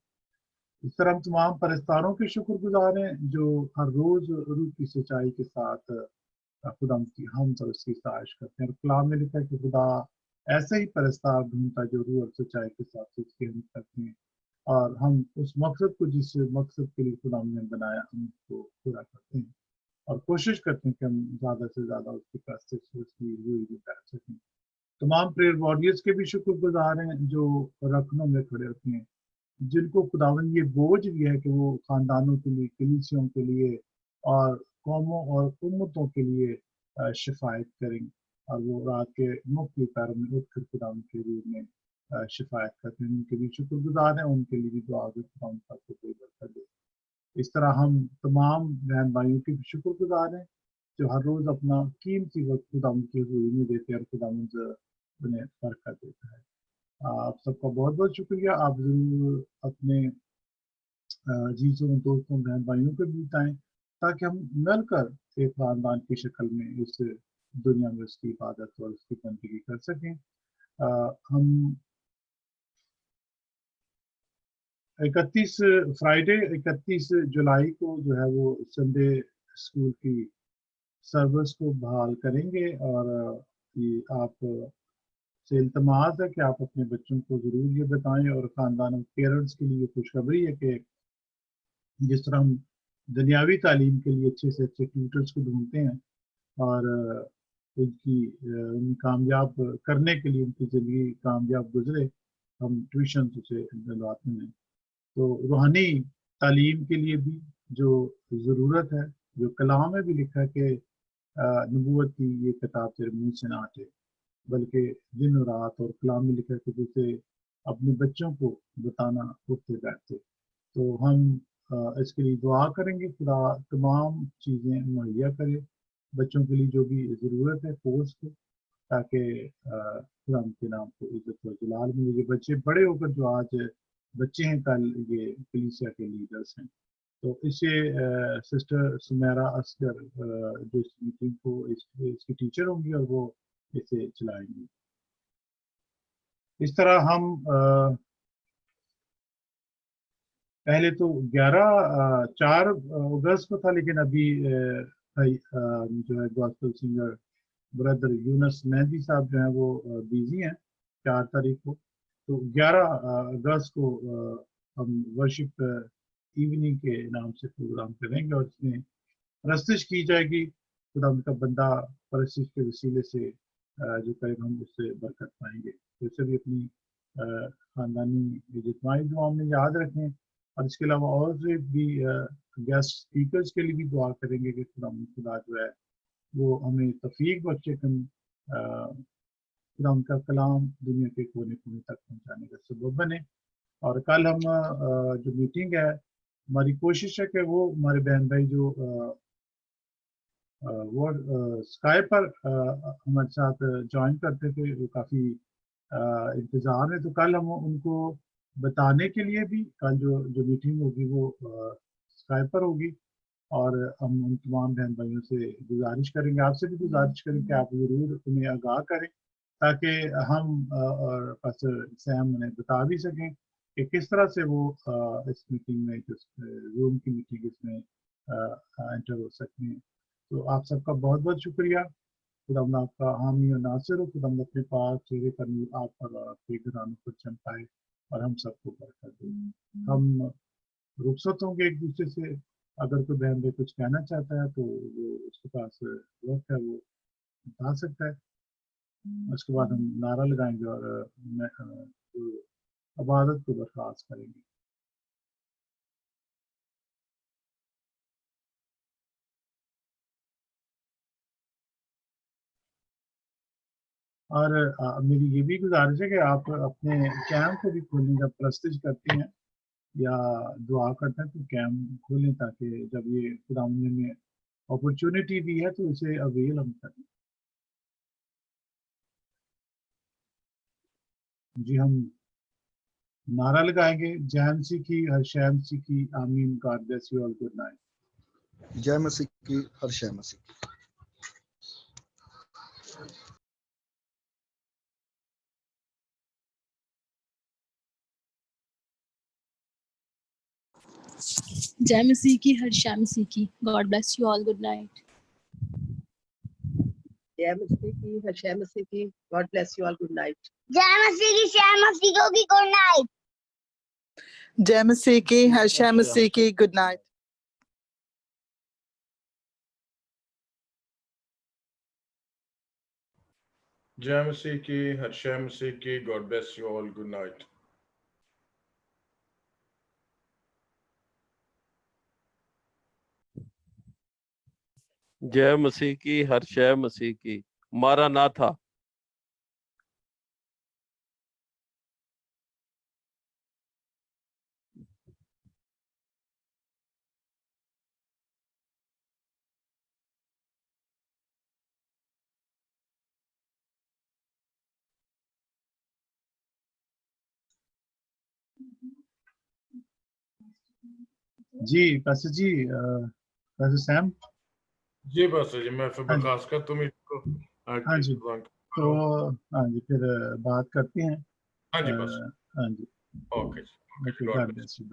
इस तरह हम तमाम परस्तारों के शुक्रगुजार हैं जो हर रोज रूह की सच्चाई के साथ खुदा की हम और उसकी साजिश करते हैं। और कलाम में लिखा है कि खुदा ऐसे ही परस्तार ढूंढता जो रूह और सच्चाई के साथ उसकी हम करते हैं, और हम उस मकसद को, जिस मकसद के लिए खुदा ने बनाया, हम उसको पूरा करते हैं और कोशिश करते हैं कि हम ज़्यादा से ज़्यादा उसकी प्रस्तिश उसकी रूह भी कर सकें। तमाम प्रेयर वॉरियर्स के भी शुक्रगुजार हैं जो रखनों में खड़े होते हैं, जिनको खुदावन ये बोझ दिया है कि वो खानदानों के लिए, कलीसियों के लिए और कौमों और उम्मतों के लिए शिफायत करें, और वो रात के मुख्य पैरों में उठकर खुदावन के रूप में शिफायत करते हैं। उनके भी शुक्रगुजार हैं, उनके लिए भी दुआ दे खुदावन सबको कोई बरकत दे। इस तरह हम तमाम बहन भाइयों के भी शुक्रगुजार हैं जो हर रोज अपना कीमती वक्त खुदावन की हुजूरी में देते हैं और खुदावन उन्हें बरकत देता है। आप सबका बहुत बहुत शुक्रिया। आप जरूर अपने अजीजों, दोस्तों, बहन भाइयों को भी बताएं ताकि हम मिलकर एक खानदान की शक्ल में इस दुनिया में उसकी इबादत और उसकी बंदगी कर सकें। हम 31 जुलाई को जो है वो संडे स्कूल की सर्विस को बहाल करेंगे, और ये आप से इल्तमास है कि आप अपने बच्चों को ज़रूर ये बताएं, और ख़ानदान पेरेंट्स के लिए खुशखबरी है कि जिस तरह हम दुनियावी तालीम के लिए अच्छे से अच्छे ट्यूटर्स को ढूंढते हैं और उन्हें कामयाब करने के लिए, उनकी ज़िंदगी कामयाब गुजरे, हम ट्यूशन से दिलवाते हैं। तो रूहानी तालीम के लिए भी जो ज़रूरत है, जो कलाम में भी लिखा है कि नबूवत की ये किताब तेरे मुँह से ना हटे, बल्कि दिन और रात, और कलाम में लिखा है कि जिसे अपने बच्चों को बताना उठते बैठते। तो हम इसके लिए दुआ करेंगे, खुदा तमाम चीज़ें मुहैया करे बच्चों के लिए जो भी ज़रूरत है कोर्स को, تاکہ خدا کے نام کو عزت و جلال ملے. یہ بچے بڑے ہو کر جو آج بچے ہیں کل یہ کلیسیا کے لیڈرز ہیں. تو اسے سسٹر سمیرا اصغر جو اس میٹنگ کو اس کی ٹیچر ہوں گی اور وہ اسے چلائیں گی. اس طرح ہم پہلے تو 4 اگست کو تھا، لیکن ابھی جو ہے گاسپل سنگر بردر یونس مہدی صاحب جو ہیں وہ بیزی ہیں 4 تاریخ کو. تو 11 اگست کو ہم ورشپ ایوننگ کے نام سے پروگرام کریں گے اور اس میں پرستش کی جائے گی. خدا ان کا بندہ پرستش کے وسیلے سے جو کرے گا ہم اس سے برکت پائیں گے. تو اسے بھی اپنی خاندانی جتماعی دعاؤں میں یاد رکھیں، اور اس کے علاوہ اور بھی گیسٹ اسپیکرز کے لیے بھی دعا کریں گے کہ خدا جو ہے وہ ہمیں توفیق بخشے کہ خدا ان کا کلام دنیا کے کونے کونے تک پہنچانے کا سبب بنے. اور کل ہم جو میٹنگ ہے ہماری کوشش ہے کہ وہ ہمارے بہن بھائی جو وہ اسکائپ پر ہمارے ساتھ جوائن کرتے تھے وہ کافی انتظار ہے. تو کل ہم ان کو بتانے کے لیے بھی کل جو میٹنگ ہوگی وہ اسکائپ پر ہوگی، اور ہم ان تمام بہن بھائیوں سے گزارش کریں گے، آپ سے بھی گزارش کریں کہ آپ ضرور انہیں آگاہ کریں تاکہ ہم اور پاسٹر سیم انہیں بتا بھی سکیں کہ کس طرح سے وہ اس میٹنگ میں روم کی میٹنگ اس میں انٹر ہو سکتے ہیں. تو آپ سب کا بہت بہت شکریہ. خدا آپ کا حامی و ناصر ہو. خدا اپنے پاک چہرے پر آپ پر آپ کے گھرانوں پر چمکائے اور ہم سب کو برکت دے. ہم رخصت ہوں گے ایک دوسرے سے. اگر کوئی بہن بھائی کچھ کہنا چاہتا ہے تو وہ اس کے پاس وقت ہے وہ بتا سکتا ہے. اس کے بعد ہم نعرہ لگائیں گے اور عبادت کو برخاست کریں گے. اور میری یہ بھی گزارش ہے کہ آپ اپنے کیمپ کو بھی کھولیں. جب پرستش کرتے ہیں یا دعا کرتے ہیں تو کیمپ کھولیں تاکہ جب یہ خدا نے اپرچونٹی دی ہے تو اسے اویل ہم کریں. جی ہم نعرہ لگائیں گے. جیم سیکھی ہر شیم سیکھی آمین. God bless you all. Good night. جے مسیح کی ہر شے مسیح کی. Jai Masih ki, har Shai Masih ki. God bless you all. Good night. जय मसीह की, हर शय मसीह की. God bless you all. Good night. जय मसीह की, शय मसीह की. Good night. जय मसीह की, हर शय मसीह की. Good night. जय मसीह की, हर शय मसीह की. God bless you all. Good night. जय मसीह की, हर शय मसीह की. मारानाथा. جی پاسٹر جی پاسٹر سیم. جی بس جی میں پھر برخاست کرتا ہوں کو. ہاں جی تو ہاں جی پھر بات کرتے ہیں. ہاں جی بس. ہاں جی اوکے. God bless you.